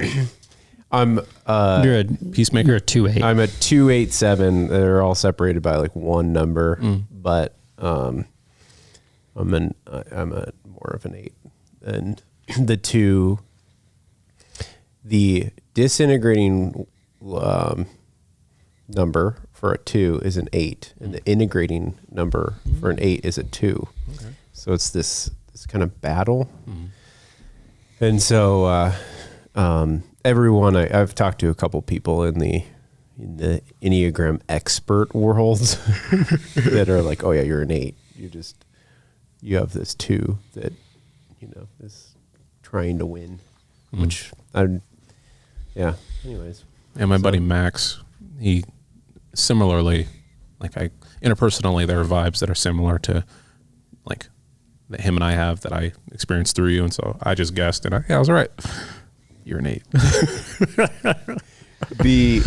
I'm you're a peacemaker. You're a 2.8. I'm a 2.87. They're all separated by like one number, but I'm more of an 8. And the 2, the disintegrating number for a 2 is an 8, and the integrating number for an 8 is a 2. Okay. So it's this kind of battle. And so everyone I've talked to a couple people in the Enneagram expert worlds that are like, oh yeah, you're an 8. You have this 2 that is trying to win, which anyways. Yeah, my buddy Max, he similarly, interpersonally, there are vibes that are similar to like that him and I have that I experienced through you. And so I just guessed and I was right. You're an 8. The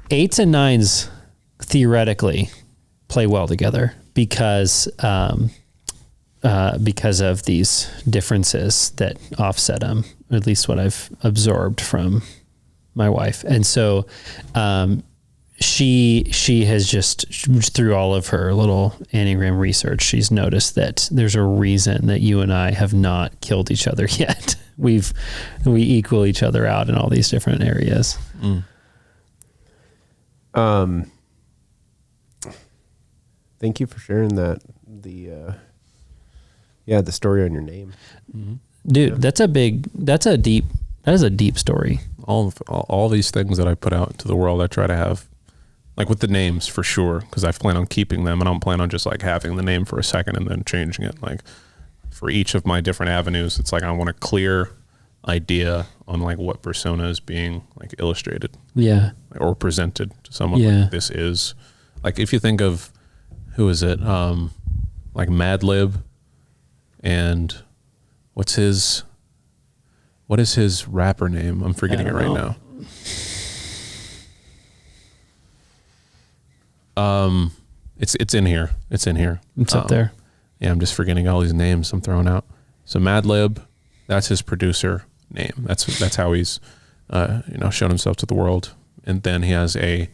8s and 9s theoretically play well together because because of these differences that offset them, at least what I've absorbed from my wife. And so, she has just, through all of her little Enneagram research, she's noticed that there's a reason that you and I have not killed each other yet. We equal each other out in all these different areas. Thank you for sharing that. The story on your name. Dude, that is a deep story. All these things that I put out into the world, I try to have, like with the names for sure, because I plan on keeping them, and I don't plan on just like having the name for a second and then changing it. Like for each of my different avenues, it's like I want a clear idea on like what persona is being like illustrated, or presented to someone. Like this is like, if you think of, who is it, like Mad Lib, and what is his rapper name? I'm forgetting it right now. It's in here. It's in here. It's up there. Yeah, I'm just forgetting all these names I'm throwing out. So Mad Lib, that's his producer name. That's how he's shown himself to the world. And then he has a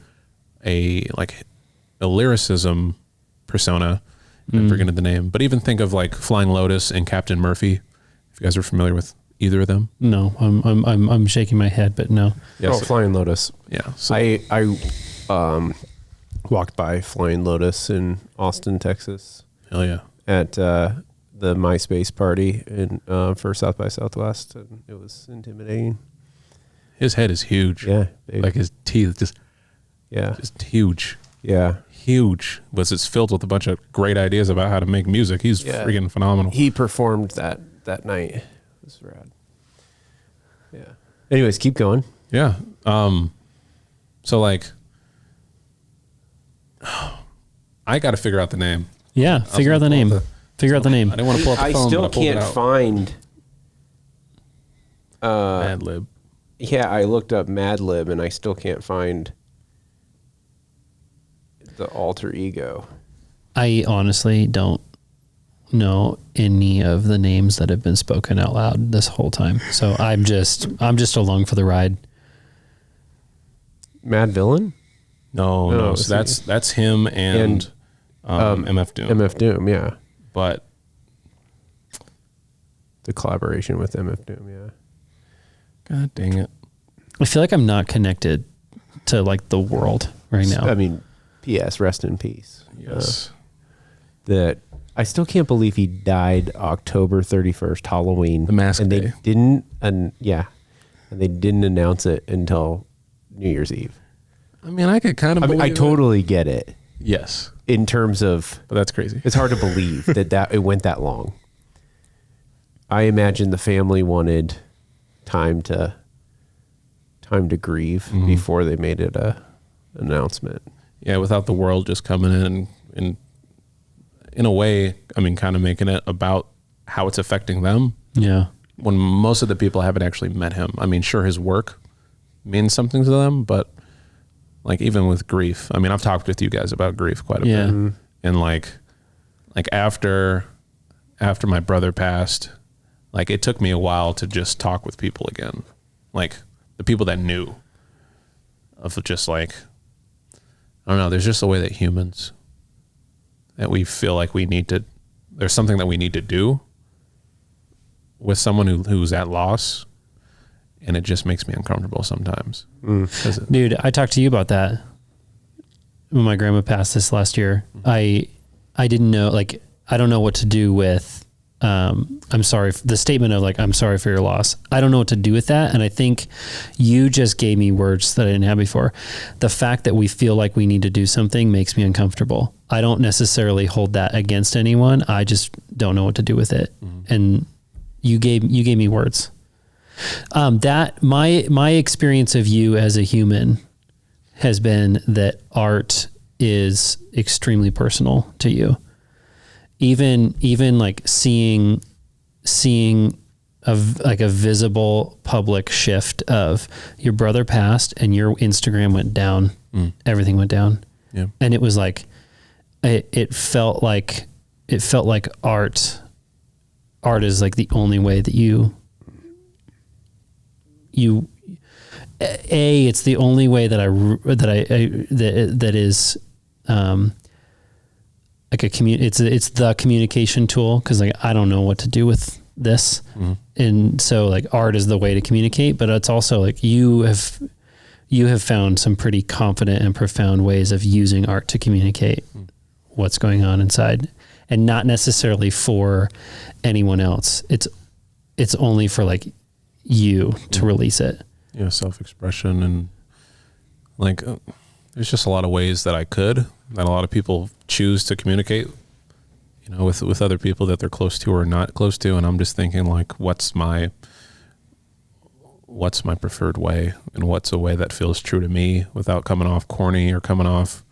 lyricism persona. I'm forgetting the name. But even think of like Flying Lotus and Captain Murphy. If you guys are familiar with either of them. No, I'm shaking my head, but no. Yeah, Flying Lotus. Yeah. So I walked by Flying Lotus in Austin, Texas. Hell yeah. At the MySpace party for South by Southwest, and it was intimidating. His head is huge. Yeah. Big. Like his teeth just huge. Yeah. Huge. But it's filled with a bunch of great ideas about how to make music. He's freaking phenomenal. He performed that night. It was rad. Yeah. Anyways, keep going. Yeah. So like, I got to figure out the name. Yeah, figure out the name. Figure out the name. I didn't want to pull up the phone. I still can't find Mad Lib. Yeah, I looked up Mad Lib and I still can't find the alter ego. I honestly don't know any of the names that have been spoken out loud this whole time. So I'm just along for the ride. Mad Villain? No. So that's him and MF Doom. MF Doom, yeah. But the collaboration with MF Doom, yeah. God dang it. I feel like I'm not connected to like the world right now. I mean, P.S. Rest in peace. Yes. That I still can't believe he died October 31st, Halloween. The mask and day. They didn't, and they didn't announce it until New Year's Eve. I mean, I could kind of believe I totally get it. Yes. In terms of, but that's crazy. It's hard to believe that it went that long. I imagine the family wanted time to grieve before they made it a announcement. Yeah, without the world just coming in and in a way, I mean, kind of making it about how it's affecting them. Yeah. When most of the people haven't actually met him. I mean, sure, his work means something to them, but like even with grief, I mean, I've talked with you guys about grief quite a bit. Mm-hmm. And like after my brother passed, like it took me a while to just talk with people again. Like the people that knew, of just like, I don't know, there's just a way that humans, that we feel like there's something that we need to do with someone who's at loss. And it just makes me uncomfortable sometimes. Dude, I talked to you about that when my grandma passed this last year. I didn't know, like, I don't know what to do with, I'm sorry, the statement of like, I'm sorry for your loss. I don't know what to do with that. And I think you just gave me words that I didn't have before. The fact that we feel like we need to do something makes me uncomfortable. I don't necessarily hold that against anyone. I just don't know what to do with it. And you gave me words. That my experience of you as a human has been that art is extremely personal to you. Even like seeing a visible public shift of your brother passed and your Instagram went down, everything went down. Yeah. And it was like, it felt like art art is like the only way that it's the only way that that is like it's the communication tool, because like I don't know what to do with this, and so like art is the way to communicate. But it's also like you have found some pretty confident and profound ways of using art to communicate what's going on inside, and not necessarily for anyone else. It's only for like you to release it. Yeah, self-expression, and like there's just a lot of ways that a lot of people choose to communicate, you know, with other people that they're close to or not close to. And I'm just thinking like, what's my preferred way, and what's a way that feels true to me without coming off corny or coming off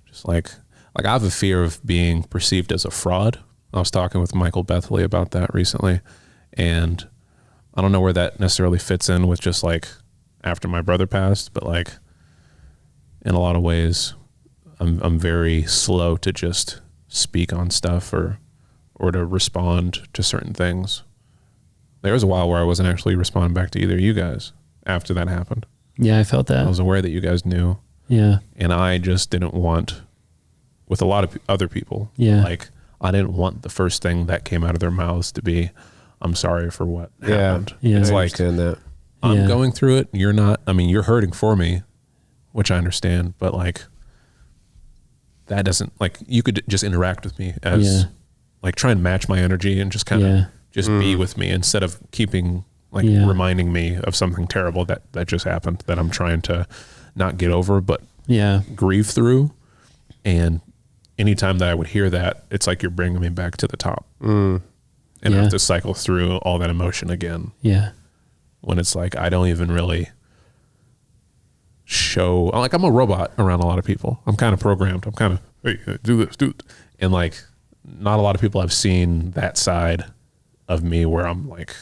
just like I have a fear of being perceived as a fraud. I was talking with Michael Bethley about that recently, and I don't know where that necessarily fits in with just like after my brother passed, but like in a lot of ways, I'm very slow to just speak on stuff or to respond to certain things. There was a while where I wasn't actually responding back to either of you guys after that happened. Yeah, I felt that. I was aware that you guys knew. Yeah. And I just didn't want, with a lot of other people, like I didn't want the first thing that came out of their mouths to be, I'm sorry for what happened. Yeah. It's I like, understand that. I'm going through it. You're not, I mean, you're hurting for me, which I understand, but like, that doesn't, like, you could just interact with me as like try and match my energy and just kind of just be with me instead of keeping like reminding me of something terrible that just happened that I'm trying to not get over, but grieve through. And anytime that I would hear that, it's like you're bringing me back to the top and I have to cycle through all that emotion again. Yeah. When it's like, I don't even really show, like I'm a robot around a lot of people. I'm kind of programmed. I'm kind of, hey, do this, do it. And like, not a lot of people have seen that side of me where I'm like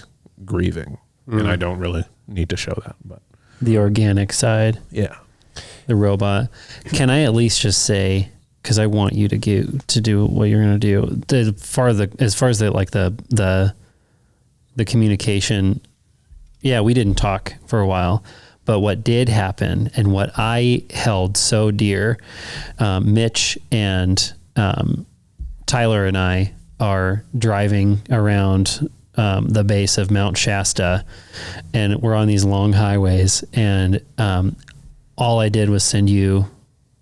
grieving and I don't really need to show that, but the organic side, the robot. Can I at least just say, cause I want you to do what you're going to do as far as the communication. Yeah. We didn't talk for a while, but what did happen and what I held so dear, Mitch and, Tyler and I are driving around the base of Mount Shasta, and we're on these long highways, and all I did was send you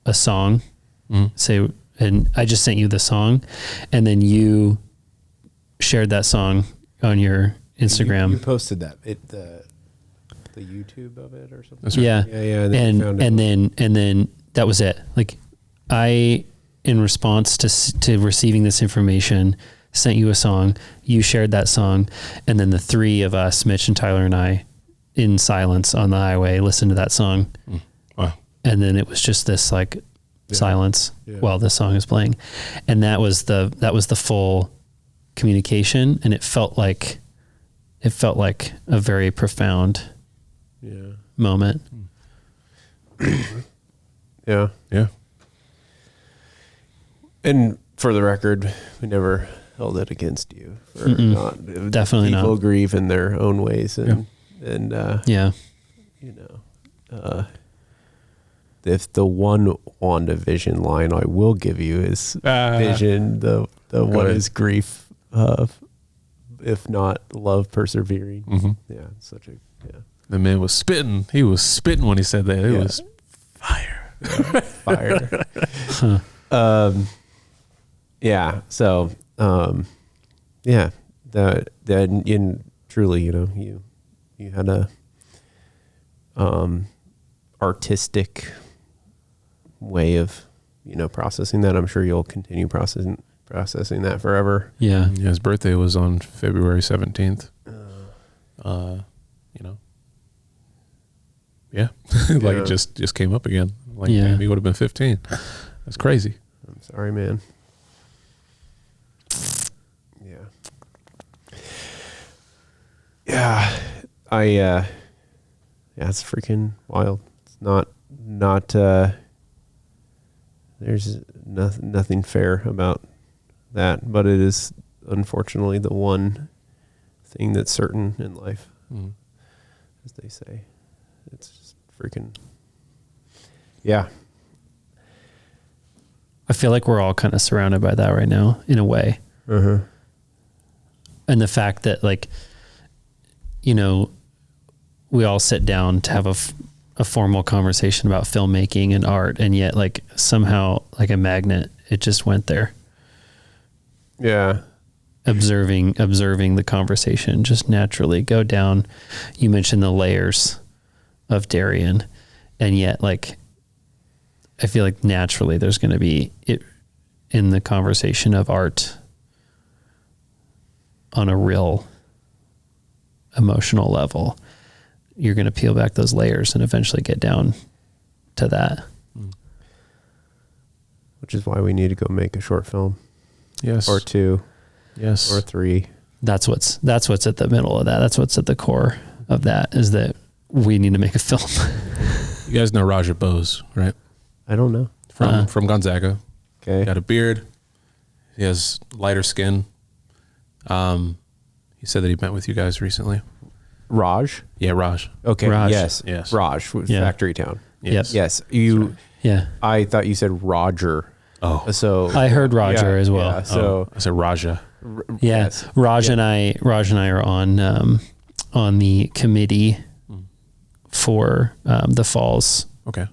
a song, and I just sent you the song, and then you shared that song on your Instagram. You posted that the YouTube of it or something. Yeah. And then then that was it. Like in response to receiving this information, sent you a song, you shared that song, and then the three of us, Mitch and Tyler and I, in silence on the highway, listened to that song. Wow. And then it was just this like silence while the song is playing. And that was the full communication, and it felt like a very profound moment. Yeah. And for the record, we never held it against you for definitely people not. grieve in their own ways, and you know, if the one WandaVision line I will give you is vision, the what is grief, if not love persevering. Yeah, such a The man was spitting. He was spitting when he said that. It was fire. Fire. So, that in truly, you know, you had a, artistic way of, you know, processing that. I'm sure you'll continue processing that forever. Yeah. His birthday was on February 17th. You know, like it just came up again. Like, damn, he would have been 15. That's crazy. I'm sorry, man. Yeah, it's freaking wild. It's not there's nothing fair about that, but it is unfortunately the one thing that's certain in life, as they say. It's just freaking, yeah. I feel like we're all kind of surrounded by that right now in a way. Uh-huh. And the fact that like, you know, we all sit down to have a formal conversation about filmmaking and art, and yet like somehow like a magnet, it just went there. Yeah. Observing the conversation just naturally go down. You mentioned the layers of Darrien, and yet like, I feel like naturally there's going to be it in the conversation of art on a real emotional level. You're going to peel back those layers and eventually get down to that. Which is why we need to go make a short film. Yes. Or 2. Yes. Or 3. That's what's at the middle of that. That's what's at the core of that, is that we need to make a film. You guys know Roger Bose, right? I don't know. From Gonzaga. Okay. Got a beard. He has lighter skin. He said that he met with you guys recently. Raj? Yeah, Raj. Okay. Raj. Yes. Raj with Factory Town. Yes. Yes. You. Yeah. I thought you said Roger. Oh. So I heard Roger as well. Yeah, so I said Raja. Yeah. Yes. Raj and I are on the committee for the Falls Okay.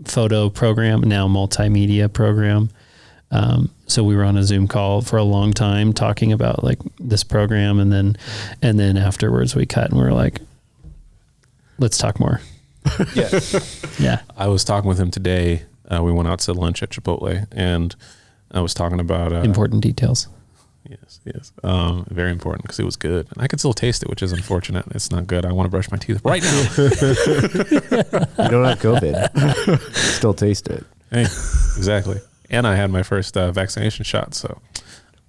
photo program, now multimedia program. So we were on a Zoom call for a long time talking about like this program, and then afterwards we cut and we were like, let's talk more. Yeah. Yeah. I was talking with him today. We went out to lunch at Chipotle, and I was talking about Important details. Yes. Very important, because it was good, and I could still taste it, which is unfortunate. It's not good. I want to brush my teeth right now. You don't have COVID. Still taste it. Hey, exactly. And I had my first vaccination shot, so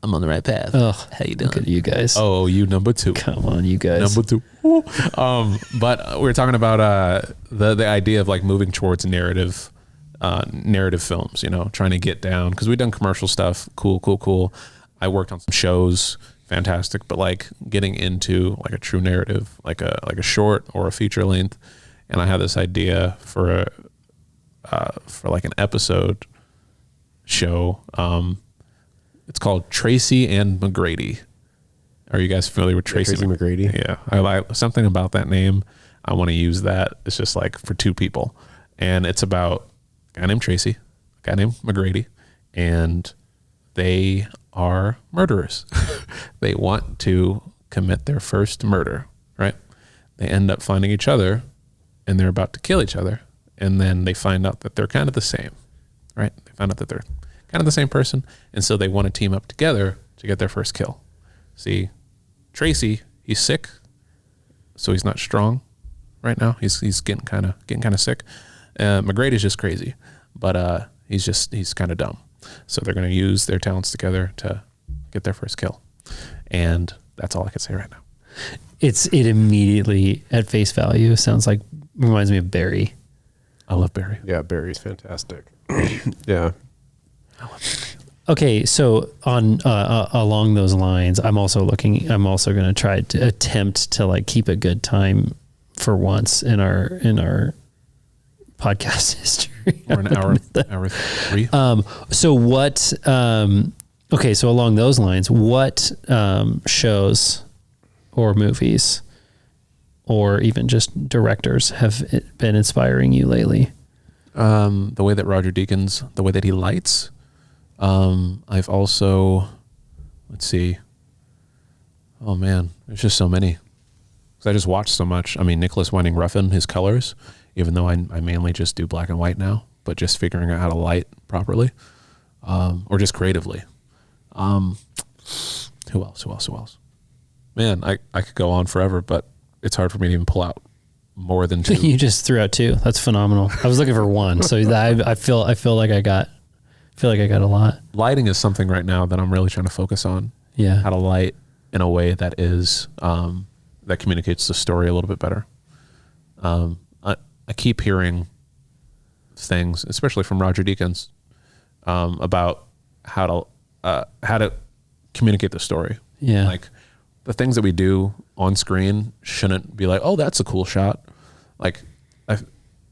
I'm on the right path. Oh, how you doing? look at you guys. Oh, you number 2. Come on, you guys. Number 2. But we were talking about the idea of like moving towards narrative films, you know, trying to get down, because we've done commercial stuff. Cool. I worked on some shows, fantastic, but like getting into like a true narrative, like a short or a feature length. And I had this idea for like an episode show. It's called Tracy and McGrady. Are you guys familiar with Tracy McGrady? Yeah. I like something about that name. I want to use that. It's just like for 2 people. And it's about a guy named Tracy, a guy named McGrady, and they are murderers. They want to commit their first murder, right? They end up finding each other, and they're about to kill each other. And then they find out that they're kind of the same, right? They find out that they're kind of the same person. And so they want to team up together to get their first kill. See, Tracy, he's sick, so he's not strong right now. He's getting kind of sick. McGrady's just crazy, but he's kind of dumb. So they're going to use their talents together to get their first kill. And that's all I can say right now. It immediately at face value reminds me of Barry. I love Barry. Yeah, Barry's fantastic. Yeah. Okay, so on along those lines, I'm also going to try to attempt to like keep a good time for once in our podcast history. Or an hour 3. So what? Okay, so along those lines, what shows or movies, or even just directors, have been inspiring you lately? The way that Roger Deakins, the way that he lights. I've also, let's see. Oh man, there's just so many. Because I just watched so much. I mean, Nicholas Winding Refn, his colors, even though I mainly just do black and white now, but just figuring out how to light properly, or just creatively. Who else? Man, I could go on forever, but it's hard for me to even pull out more than 2. You just threw out 2. That's phenomenal. I was looking for 1, so I feel like I got a lot. Lighting is something right now that I'm really trying to focus on. Yeah, how to light in a way that is that communicates the story a little bit better. I keep hearing things, especially from Roger Deakins, about how to communicate the story. Yeah, like the things that we do on screen shouldn't be like, oh, that's a cool shot. Like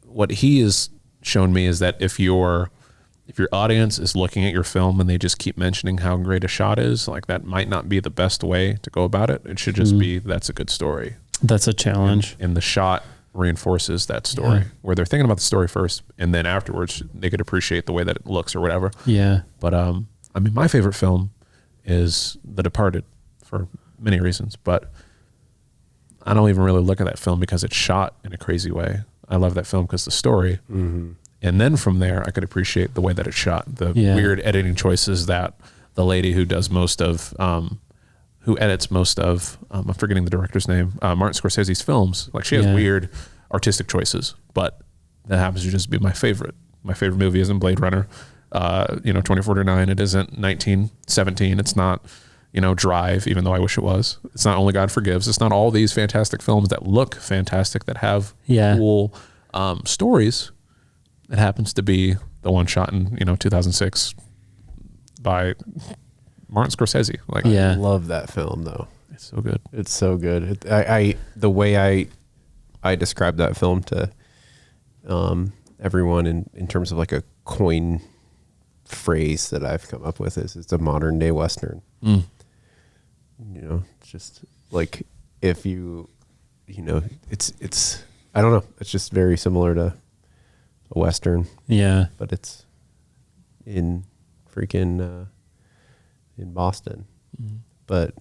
what he has shown me is that if your audience is looking at your film and they just keep mentioning how great a shot is, like that might not be the best way to go about it. It should just be, that's a good story. That's a challenge. And the shot reinforces that story, where they're thinking about the story first, and then afterwards they could appreciate the way that it looks or whatever. Yeah. But I mean, my favorite film is The Departed for many reasons, but I don't even really look at that film because it's shot in a crazy way. I love that film because the story. Mm-hmm. And then from there, I could appreciate the way that it's shot, the weird editing choices that the lady who does most of, who edits most of, I'm forgetting the director's name, Martin Scorsese's films. Like she has weird artistic choices, but that happens to just be my favorite. My favorite movie isn't Blade Runner, 2049. It isn't 1917. It's not, Drive, even though I wish it was. It's not Only God Forgives. It's not all these fantastic films that look fantastic, that have cool stories. It happens to be the one shot in 2006 by Martin Scorsese. Like, I love that film though. It's so good. It's so good. The way I describe that film to everyone in terms of like a coin phrase that I've come up with is it's a modern day Western. Just like if it's I don't know. It's just very similar to a Western. Yeah. But it's in freaking in Boston. But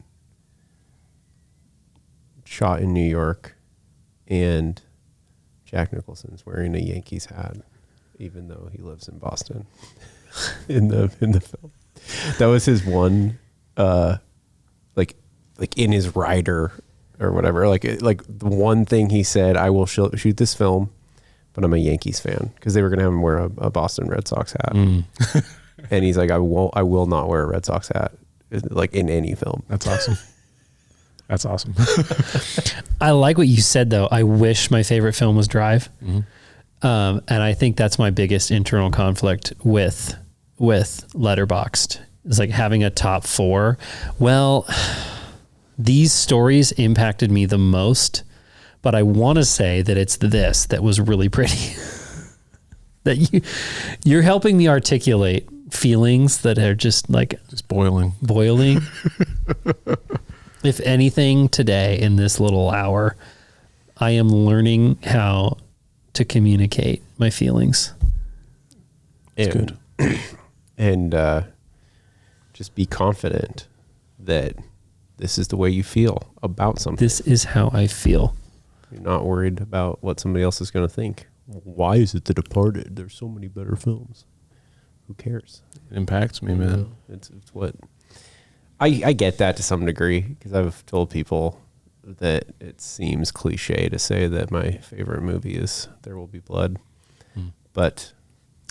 shot in New York, and Jack Nicholson's wearing a Yankees hat, even though he lives in Boston. in the film. That was his one like in his rider or whatever. Like the one thing he said, I will shoot this film, but I'm a Yankees fan, because they were going to have him wear a Boston Red Sox hat. And he's like, I will not wear a Red Sox hat, like in any film. That's awesome. That's awesome. I like what you said though. I wish my favorite film was Drive. And I think that's my biggest internal conflict with Letterboxd, is like having a top 4. Well, these stories impacted me the most, but I want to say that it's this that was really pretty. That you're helping me articulate feelings that are just boiling. If anything, today in this little hour, I am learning how to communicate my feelings. It's good. And just be confident that this is the way you feel about something. This is how I feel. You're not worried about what somebody else is going to think. Why is it The Departed? There's so many better films. Who cares? It impacts me, man. It's what I get that to some degree, because I've told people that it seems cliche to say that my favorite movie is There Will Be Blood, but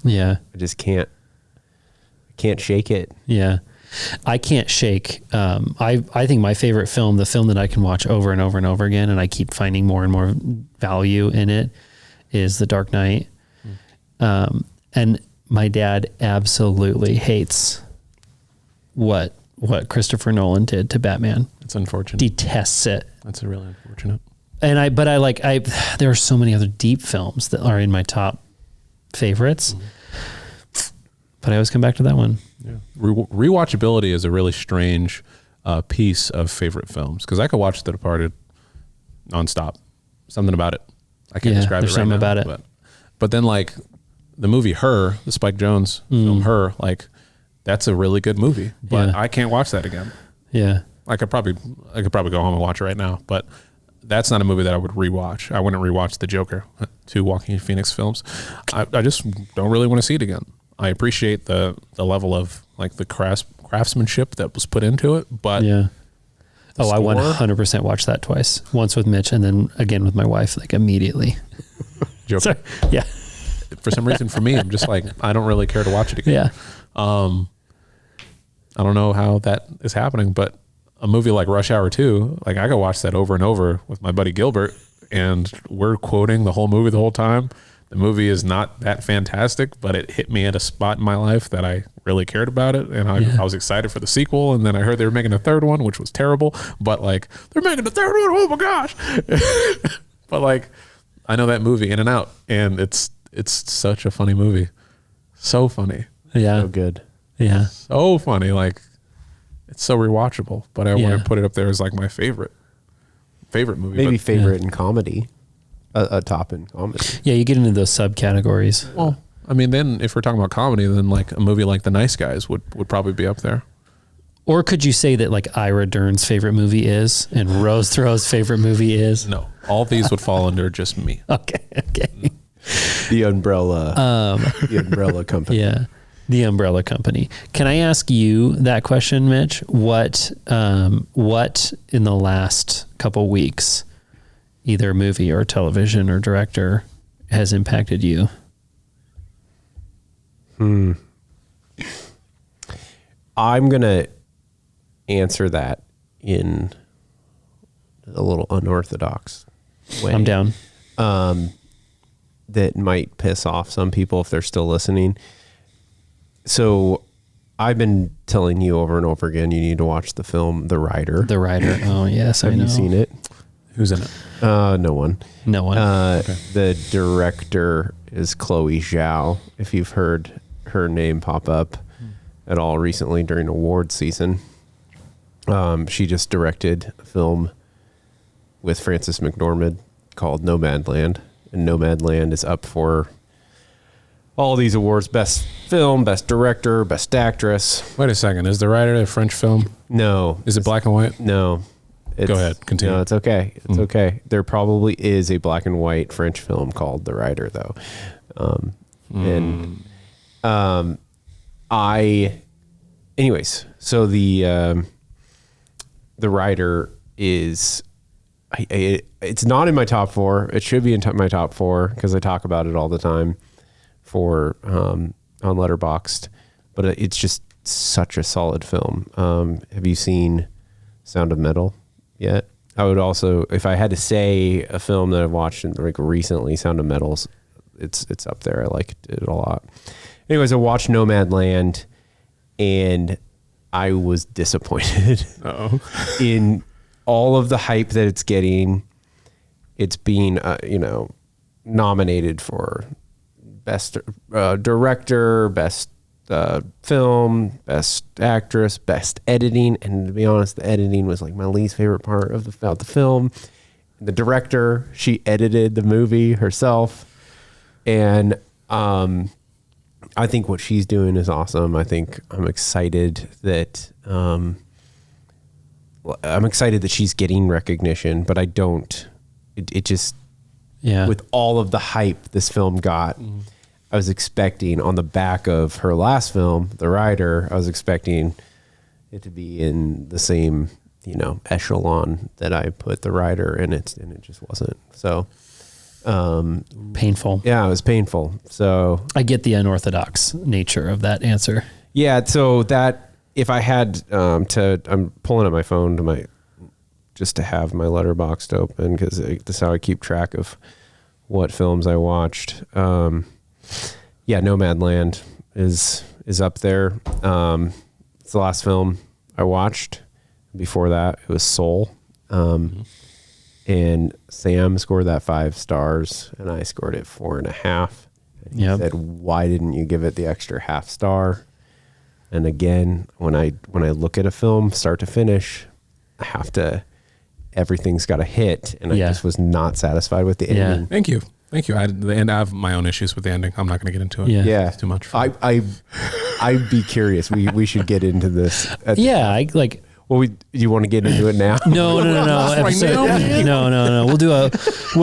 I just can't shake it. Yeah. I can't shake. I think my favorite film, the film that I can watch over and over and over again, and I keep finding more and more value in it, is The Dark Knight. And my dad absolutely hates what Christopher Nolan did to Batman. It's unfortunate. Detests it. That's really unfortunate. And there are so many other deep films that are in my top favorites, but I always come back to that one. Yeah. Rewatchability is a really strange piece of favorite films, because I could watch The Departed nonstop. Something about it. I can't describe it right something now. About it. But then like the movie Her, the Spike Jonze film Her, like that's a really good movie, but I can't watch that again. Yeah. I could probably go home and watch it right now, but that's not a movie that I would rewatch. I wouldn't rewatch The Joker, 2 Joaquin Phoenix films. I just don't really want to see it again. I appreciate the level of like the craftsmanship that was put into it, but I 100% watched that twice. Once with Mitch and then again with my wife, like immediately. Joker. Sorry. Yeah. For some reason, for me, I'm just like, I don't really care to watch it again. Yeah. I don't know how that is happening, but a movie like Rush Hour 2, like I could watch that over and over with my buddy Gilbert, and we're quoting the whole movie the whole time. the movie is not that fantastic, but it hit me at a spot in my life that I really cared about it. And I was excited for the sequel. And then I heard they were making a third one, which was terrible, but like, they're making a third one. Oh my gosh. But like, I know that movie in and out, and it's such a funny movie. So funny. Yeah. So good. Yeah. So funny. Like, it's so rewatchable, but I want to put it up there as like my favorite movie. Maybe favorite in comedy, a top in comedy. Yeah. You get into those subcategories. Well, I mean, then if we're talking about comedy, then like a movie like The Nice Guys would probably be up there. Or could you say that like Ira Dern's favorite movie is, and Rose Thoreau's favorite movie is? No, all these would fall under just me. Okay. The Umbrella Company. Yeah. The Umbrella Company. Can I ask you that question, Mitch? What in the last couple weeks, either movie or television or director, has impacted you? I'm going to answer that in a little unorthodox way. I'm down. That might piss off some people if they're still listening. So I've been telling you over and over again, you need to watch the film The Rider. The Rider. Oh, yes, I know. Have you seen it? Who's in it? No one. No one. Okay. The director is Chloe Zhao. If you've heard her name pop up at all recently during award season. She just directed a film with Frances McDormand called Nomadland. And Nomadland is up for all these awards: best film, best director, best actress. Wait a second. Is The Rider a French film? No. Is it black and white? No. Go ahead. Continue. No, it's okay. It's okay. There probably is a black and white French film called The Rider, though. Anyways, so the Rider is, it's not in my top 4. It should be in my top 4 because I talk about it all the time on Letterboxd, but it's just such a solid film. Have you seen Sound of Metal yet? I would also, if I had to say a film that I've watched like recently, Sound of Metal's, it's up there. I liked it a lot. Anyways, I watched Nomadland and I was disappointed in all of the hype that it's getting. It's being, nominated for best director, best film, best actress, best editing. And to be honest, the editing was like my least favorite part of the film. The director, she edited the movie herself. And I think what she's doing is awesome. I think I'm excited that she's getting recognition, but I don't. It just, with all of the hype this film got, I was expecting on the back of her last film, The Rider, I was expecting it to be in the same, echelon that I put The Rider, and it just wasn't. So painful. Yeah, it was painful. So I get the unorthodox nature of that answer. Yeah. So that, if I had I'm pulling up my phone just to have my Letterboxd open, because that's how I keep track of what films I watched. Nomadland is up there. It's the last film I watched. Before that, it was Soul. And Sam scored that 5 stars, and I scored it 4.5. And he said, "Why didn't you give it the extra half star?" And again, when I look at a film start to finish, I have to. Everything's got to hit, and I just was not satisfied with the ending. Thank you. I have my own issues with the ending. I'm not going to get into it. Yeah, it's too much. I'd be curious. We should get into this. Well, do you want to get into it now? No. No. We'll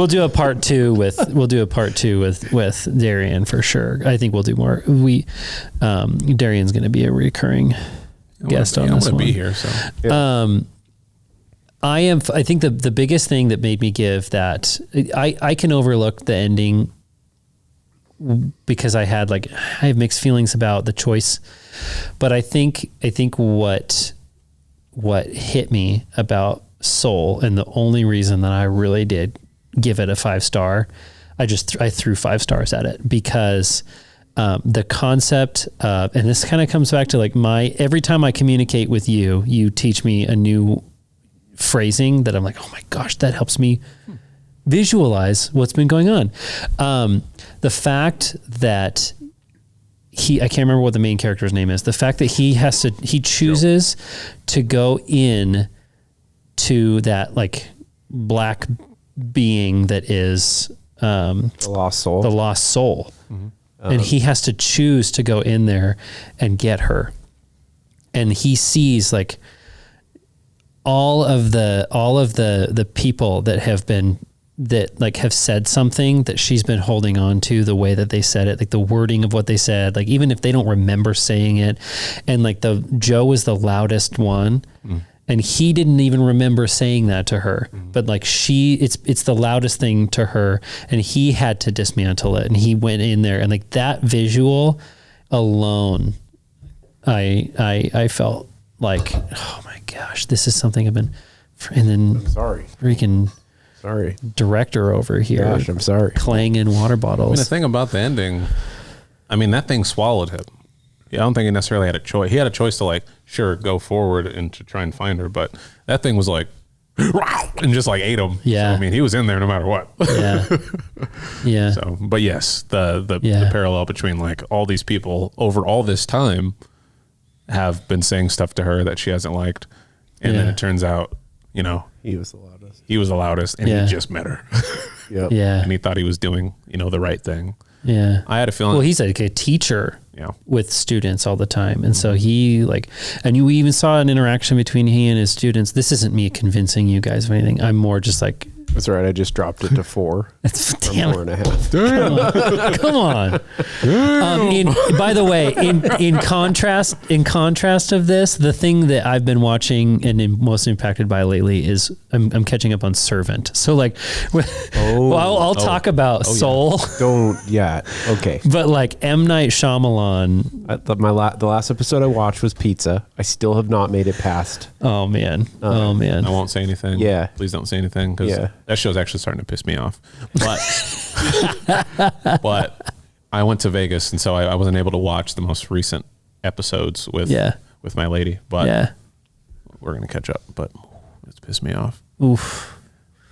do a part 2 with Darrien for sure. I think we'll do more. Darrien's going to be a recurring guest on this one. I'm going to be here. So I think the biggest thing that made me give that, I can overlook the ending because I have mixed feelings about the choice, but I think what hit me about Soul, and the only reason that I really did give it a 5 star, I threw 5 stars at it because the concept of, and this kind of comes back to like every time I communicate with you, you teach me a new phrasing that I'm like, oh my gosh, that helps me visualize what's been going on. The fact that I can't remember what the main character's name is. The fact that he chooses to go in to that like black being that is the lost soul. Mm-hmm. And he has to choose to go in there and get her. And he sees like all of the people that have said something that she's been holding on to, the way that they said it, like the wording of what they said, like even if they don't remember saying it. And like Joe was the loudest one. And he didn't even remember saying that to her, but like it's the loudest thing to her, and he had to dismantle it, and he went in there, and like that visual alone, I felt like, oh my gosh, this is something I've been, and then I'm sorry, freaking sorry, director over here. Gosh, I'm sorry, clanging water bottles. I mean, the thing about the ending, I mean, that thing swallowed him. Yeah, I don't think he necessarily had a choice. He had a choice to like, sure, go forward and to try and find her, but that thing was like, and just like ate him. Yeah. So, I mean, he was in there no matter what. Yeah. Yeah. So, but yes, the parallel between like all these people over all this time have been saying stuff to her that she hasn't liked, and then it turns out, you know, he was the loudest. He was the loudest, and he just met her. Yep. Yeah. And he thought he was doing, you know, the right thing. Yeah. I had a feeling. Well, he's like a teacher Yeah. with students all the time. And so he like, and you even saw an interaction between he and his students. This isn't me convincing you guys of anything. I'm more just like, that's right. I just dropped it to 4. It's Or 4.5. come on. By the way, in contrast of this, the thing that I've been watching and most impacted by lately is I'm catching up on Servant. So like, I'll talk about Soul. Yeah. Don't yet. Okay. But like M. Night Shyamalan. The last episode I watched was Pizza. I still have not made it past. Oh man. Oh man. I won't say anything. Yeah. Please don't say anything, because that show's actually starting to piss me off. But I went to Vegas, and so I wasn't able to watch the most recent episodes with my lady. But we're gonna catch up. But it's pissed me off. Oof.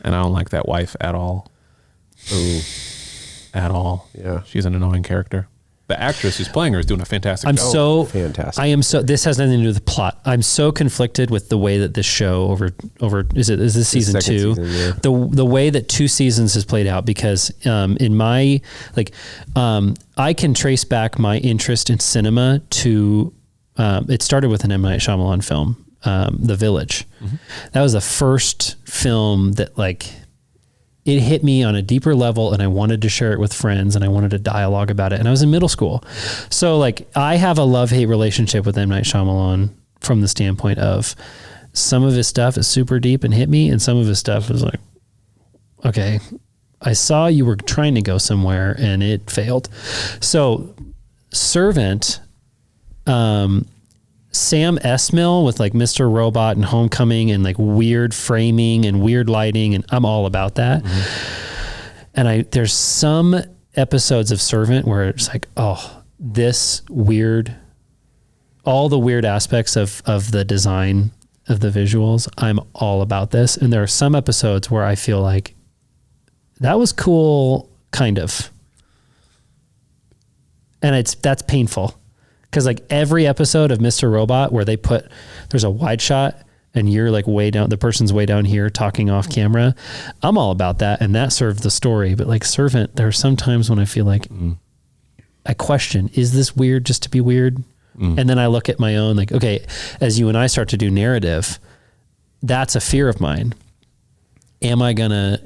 And I don't like that wife at all. Ooh. At all. Yeah. She's an annoying character. The actress who's playing her is doing a fantastic job. Fantastic. This has nothing to do with the plot. I'm so conflicted with the way that this show is this season 2? Season, yeah. The way that 2 seasons has played out, because in my I can trace back my interest in cinema to it started with an M. Night Shyamalan film, The Village. Mm-hmm. That was the first film that like it hit me on a deeper level, and I wanted to share it with friends, and I wanted to dialogue about it. And I was in middle school. So like I have a love-hate relationship with M. Night Shyamalan from the standpoint of some of his stuff is super deep and hit me, and some of his stuff is like, okay, I saw you were trying to go somewhere and it failed. So Servant, Sam Esmail with like Mr. Robot and Homecoming and like weird framing and weird lighting, and I'm all about that. Mm-hmm. And there's some episodes of Servant where it's like, oh, this weird, all the weird aspects of the design of the visuals, I'm all about this. And there are some episodes where I feel like that was cool, kind of. And that's painful. Because like every episode of Mr. Robot where there's a wide shot and you're like way down, the person's way down here talking off camera, I'm all about that. And that served the story. But like Servant, there are some times when I feel like I question, is this weird just to be weird? And then I look at my own, like, okay, as you and I start to do narrative, that's a fear of mine. Am I gonna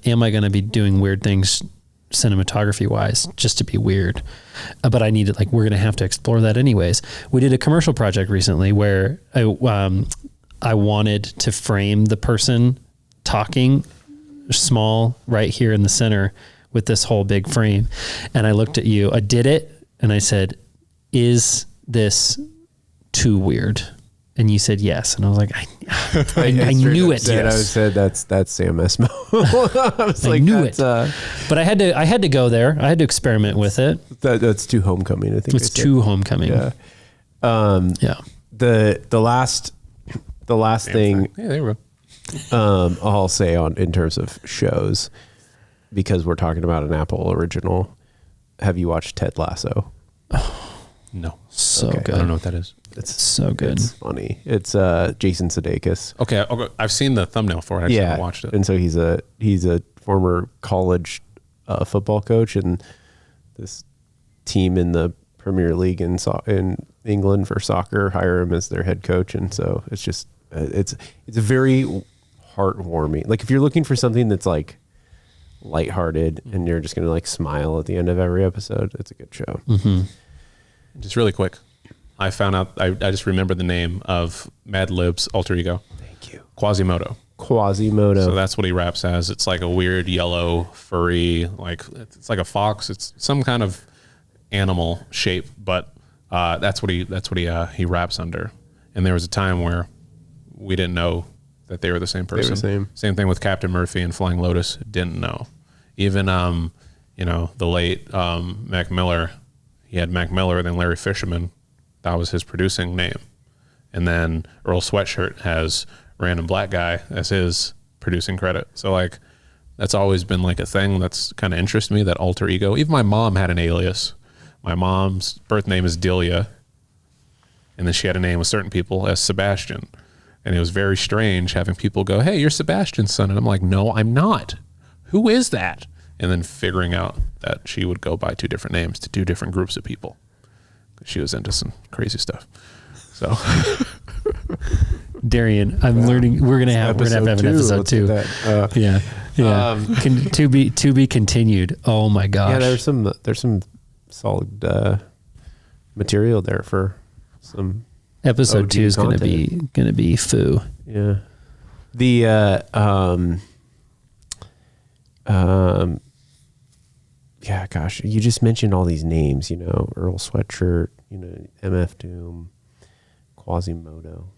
be doing weird things cinematography wise just to be weird? But I need to, we're gonna have to explore that anyways. We did a commercial project recently where I wanted to frame the person talking small right here in the center with this whole big frame, and I looked at you, I did it, and I said, is this too weird? And you said yes, and I was like, I knew it. I said that's Sam Esmo. I was like, knew it. But I had to go there. I had to experiment with it. That's too Homecoming. I think it's too Homecoming. Yeah. Yeah. The last thing. Yeah, there we go. I'll say in terms of shows, because we're talking about an Apple original. Have you watched Ted Lasso? No. So good. I don't know what that is. It's so good. It's funny. It's Jason Sudeikis. Okay, I've seen the thumbnail for it. I just haven't watched it. And so he's a former college football coach, and this team in the Premier League in England for soccer hire him as their head coach, and so it's just it's a very heartwarming. Like if you're looking for something that's like lighthearted and you're just gonna like smile at the end of every episode, it's a good show. Mm-hmm. Just really quick, I found out, I just remembered the name of Mad Lib's alter ego. Thank you. Quasimodo. So that's what he raps as. It's like a weird yellow, furry, like it's like a fox. It's some kind of animal shape, but that's what he raps under. And there was a time where we didn't know that they were the same person. They were Same thing with Captain Murphy and Flying Lotus. Didn't know. Even the late Mac Miller. He had Mac Miller, then Larry Fisherman. That was his producing name. And then Earl Sweatshirt has Random Black Guy as his producing credit. So like that's always been like a thing that's kind of interested me, that alter ego. Even my mom had an alias. My mom's birth name is Delia. And then she had a name with certain people as Sebastian. And it was very strange having people go, "Hey, you're Sebastian's son." And I'm like, "No, I'm not. Who is that?" And then figuring out that she would go by two different names to two different groups of people. She was into some crazy stuff. So, Darrien, I'm learning. We're gonna have to have an episode 2. Yeah. To be continued. Oh my gosh. Yeah, there's some solid material there for some. Episode OG 2 is content. gonna be foo. Yeah. Yeah, gosh, you just mentioned all these names, Earl Sweatshirt, MF Doom, Quasimodo,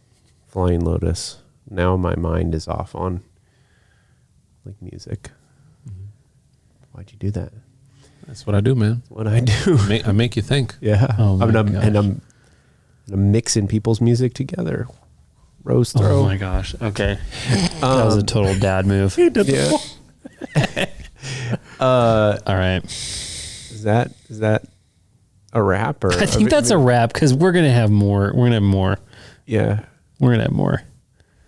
Flying Lotus. Now my mind is off on like music. Mm-hmm. Why'd you do that? that's what I do, man. What I do. I make you think. Yeah. Oh my gosh. I'm mixing people's music together. Rose throw. Oh my gosh. Okay. That was a total dad move. Yeah. All right. Is that a wrap? Or I think that's a wrap because we're gonna have more. Yeah. We're gonna have more.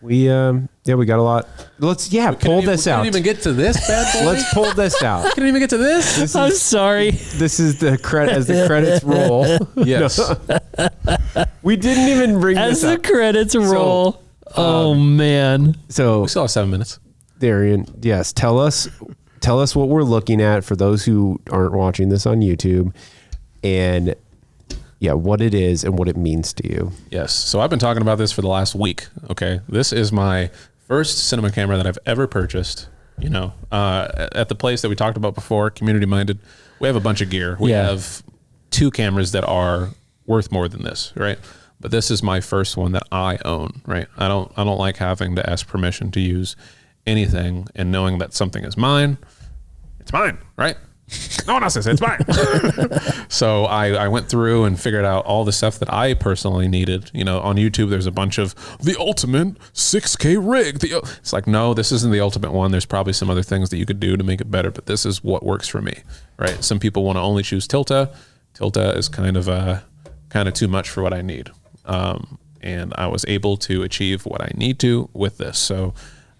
We got a lot. Let's pull this out. We didn't even get to this bad boy. Let's pull this out. Couldn't even get to this. I'm sorry. This is the as the credits roll. Yes. We didn't even bring As this the up. credits roll. Oh man. So We still have 7 minutes. Darrien, yes, tell us what we're looking at for those who aren't watching this on YouTube, and what it is and what it means to you. Yes. So I've been talking about this for the last week. Okay. This is my first cinema camera that I've ever purchased. At the place that we talked about before, Community Minded, we have a bunch of gear. We have 2 cameras that are worth more than this, right? But this is my first one that I own, right? I don't like having to ask permission to use anything, and knowing that something is mine, it's mine, right? No one else says it's mine. So I went through and figured out all the stuff that I personally needed. On YouTube, there's a bunch of the ultimate 6K rig. It's like, no, this isn't the ultimate one. There's probably some other things that you could do to make it better, but this is what works for me, right? Some people want to only choose Tilta. Tilta is kind of too much for what I need. And I was able to achieve what I need to with this. So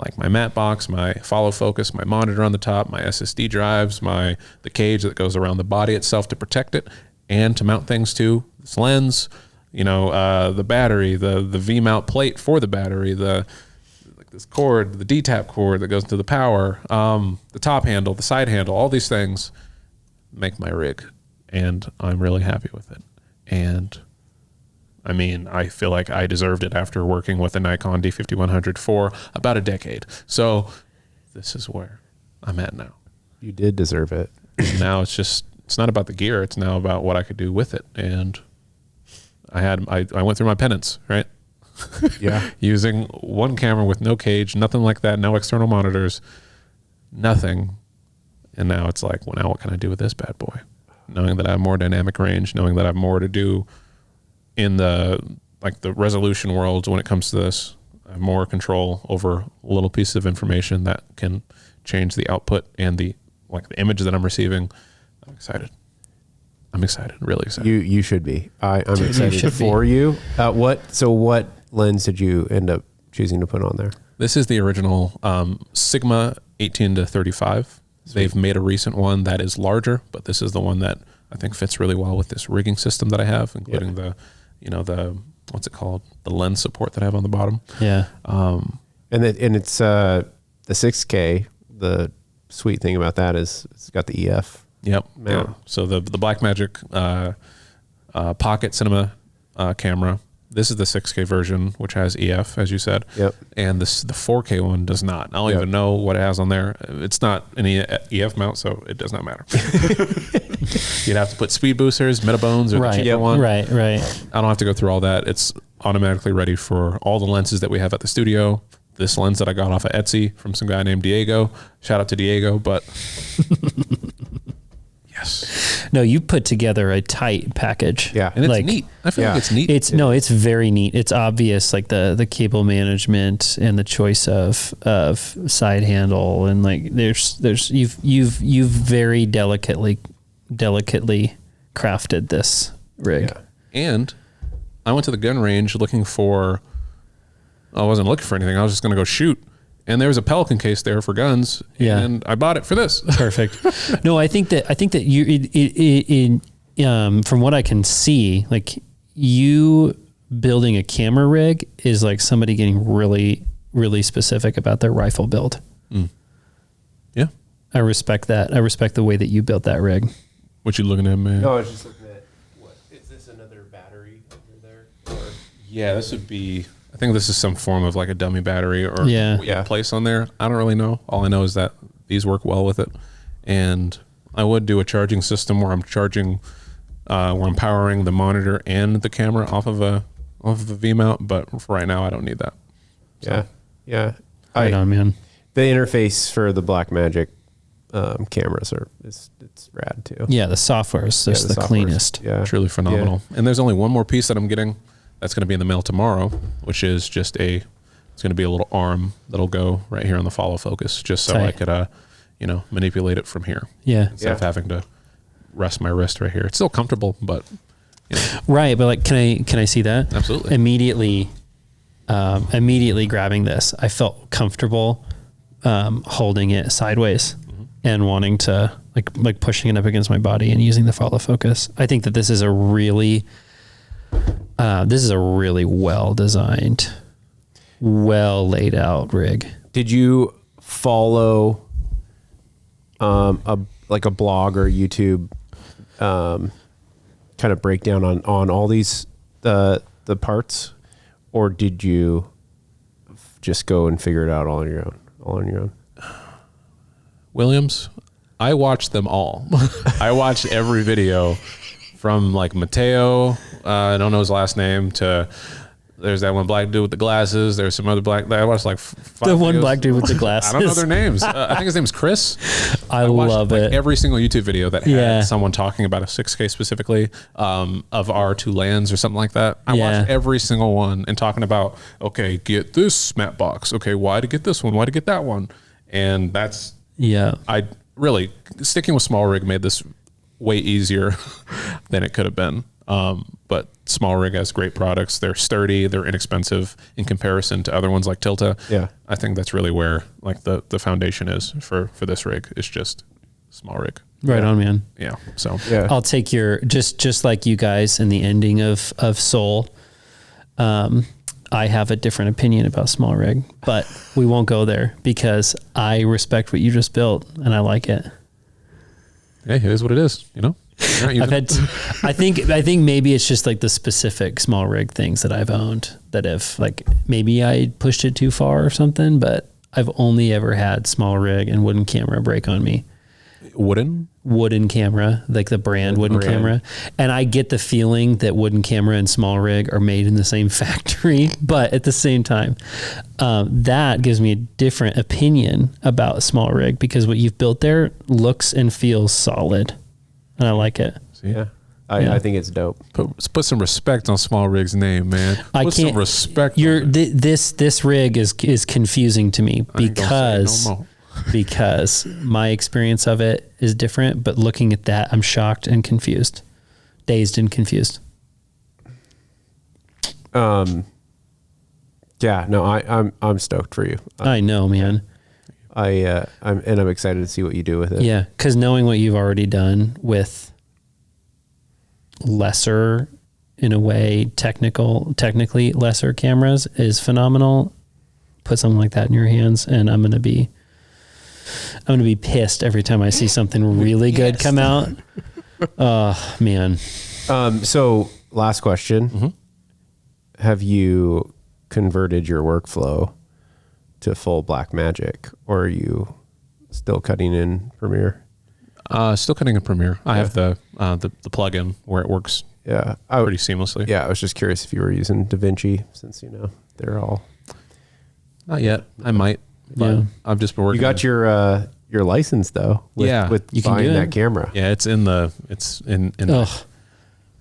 like my matte box, my follow focus, my monitor on the top, my SSD drives, the cage that goes around the body itself to protect it, and to mount things to this lens, the battery, the V-mount plate for the battery, this cord, the D-tap cord that goes to the power, the top handle, the side handle, all these things make my rig, and I'm really happy with it. And I mean, I feel like I deserved it after working with a Nikon D5100 for about a decade. So this is where I'm at now. You did deserve it. Now it's not about the gear. It's now about what I could do with it. And I went through my penance, right? Yeah. Using one camera with no cage, nothing like that, no external monitors, nothing. And now it's like, well, now what can I do with this bad boy? Knowing that I have more dynamic range, knowing that I have more to do in the resolution worlds when it comes to this. I have more control over little pieces of information that can change the output and the image that I'm receiving. I'm excited. Really excited. You should be. I'm excited for you. What lens did you end up choosing to put on there? This is the original Sigma 18-35. They've made a recent one that is larger, but this is the one that I think fits really well with this rigging system that I have, including the what's it called? The lens support that I have on the bottom. Yeah. And it's the 6K. The sweet thing about that is it's got the EF. Yep. Yeah. So the Blackmagic Pocket Cinema camera. This is the 6K version, which has EF, as you said. Yep. And the 4K one does not. I don't even know what it has on there. It's not an EF mount, so it does not matter. You'd have to put speed boosters, Metabones, or the cheaper one. Right. I don't have to go through all that. It's automatically ready for all the lenses that we have at the studio. This lens that I got off of Etsy from some guy named Diego. Shout out to Diego, but yes. No, you put together a tight package. Yeah. And it's neat. I feel like it's neat. It's very neat. It's obvious, like the cable management and the choice of side handle, and like there's you've very delicately crafted this rig. Yeah. And I went to the gun range looking for, I wasn't looking for anything. I was just going to go shoot. And there was a Pelican case there for guns. Yeah. And I bought it for this. Perfect. No, I think that you, from what I can see, like you building a camera rig is like somebody getting really, really specific about their rifle build. Mm. Yeah. I respect that. I respect the way that you built that rig. What you looking at, man? No, I was just looking at what is this, another battery over there? Or? Yeah, this would be, I think this is some form of like a dummy battery or Yeah. what you place on there. I don't really know. All I know is that these work well with it. And I would do a charging system where I'm charging, where I'm powering the monitor and the camera off of a V mount. But for right now, I don't need that. So. Yeah. Right on, man. The interface for the Blackmagic cameras it's rad too. Yeah, the software is just the cleanest. Yeah. Truly phenomenal. Yeah. And there's only one more piece that I'm getting that's going to be in the mail tomorrow, which is just it's going to be a little arm that'll go right here on the follow focus, just so I could, manipulate it from here. Yeah. Instead of having to rest my wrist right here. It's still comfortable, but Right. But like, can I see that? Absolutely. Immediately grabbing this, I felt comfortable, holding it sideways and wanting to like pushing it up against my body and using the follow focus. I think that this is a really well designed, well laid out rig. Did you follow a blog or YouTube kind of breakdown on all these the parts, or did you just go and figure it out all on your own? Williams, I watched them all. I watched every video from like Mateo, I don't know his last name, to there's that one black dude with the glasses. There's some other I watched like 5 The one videos. black dude with the glasses. I don't know their names. I think his name's Chris. I watched, love like, it. every single YouTube video that had someone talking about a 6K specifically of our two lands or something like that. I watched every single one and talking about, okay, get this map box. Okay, why to get this one? Why to get that one? And that's, I really, sticking with small rig made this way easier than it could have been. But small rig has great products. They're sturdy. They're inexpensive in comparison to other ones like Tilta. Yeah. I think that's really where like the foundation is for this rig. It's just small rig. Right on, man. Yeah. So I'll take your, just like you guys in the ending of Soul. I have a different opinion about small rig, but we won't go there because I respect what you just built and I like it. Hey, it is what it is, you know? I think maybe it's just like the specific small rig things that I've owned that have like, maybe I pushed it too far or something, but I've only ever had small rig and wooden camera break on me. wooden camera, like the brand wooden camera. And I get the feeling that wooden camera and small rig are made in the same factory, but at the same time, that gives me a different opinion about small rig, because what you've built there looks and feels solid, and I like it. Yeah. I think it's dope. Put some respect on Small Rig's name, man. Put some respect. This rig is confusing to me because my experience of it is different. But looking at that, I'm shocked and confused, dazed and confused. Yeah, no, I'm stoked for you. I know, man. I'm excited to see what you do with it. Yeah, because knowing what you've already done with lesser, in a way, technically lesser cameras is phenomenal. Put something like that in your hands, and I'm gonna be pissed every time I see something really good come out. Oh man. So last question. Mm-hmm. Have you converted your workflow to full Blackmagic, or are you still cutting in Premiere? Still cutting in Premiere. I have the plugin where it works. Yeah, pretty seamlessly. Yeah, I was just curious if you were using DaVinci, since they're all. Not yet. I might. But I've just been working. You got your license though. With you buying that camera. Yeah, it's in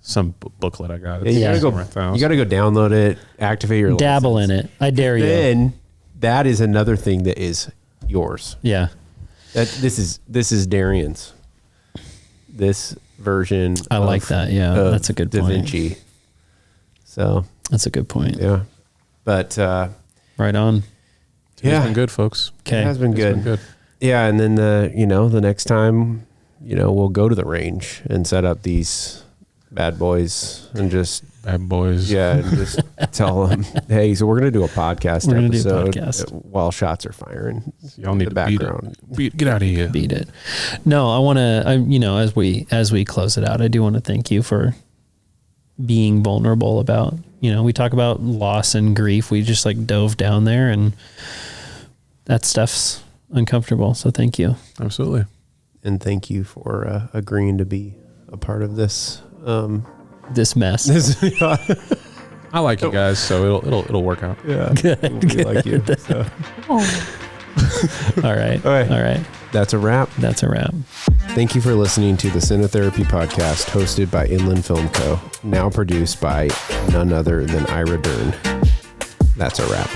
some booklet I got. Yeah, you gotta go download it, activate your dabble license. in it. I dare you. Then that is another thing that is yours. Yeah. This is Darrien's. This version. I like that. Yeah, that's a good point. DaVinci. So that's a good point. Yeah, but right on. It's been good, folks. Okay, it has been good. Yeah, and then the next time, we'll go to the range and set up these bad boys and just and just tell them, hey, so we're gonna do a podcast episode while shots are firing. Y'all need the background. Get out of here. Beat it. No, I want to. As we close it out, I do want to thank you for being vulnerable about. We talk about loss and grief. We just dove down there, and that stuff's uncomfortable. So thank you. Absolutely. And thank you for agreeing to be a part of this. This mess. I like you guys, so it'll work out. Yeah, we like you. So. All right. That's a wrap. Thank you for listening to the Cinetherapy Podcast, hosted by Inland Film Co. Now produced by none other than Ira Dern. That's a wrap.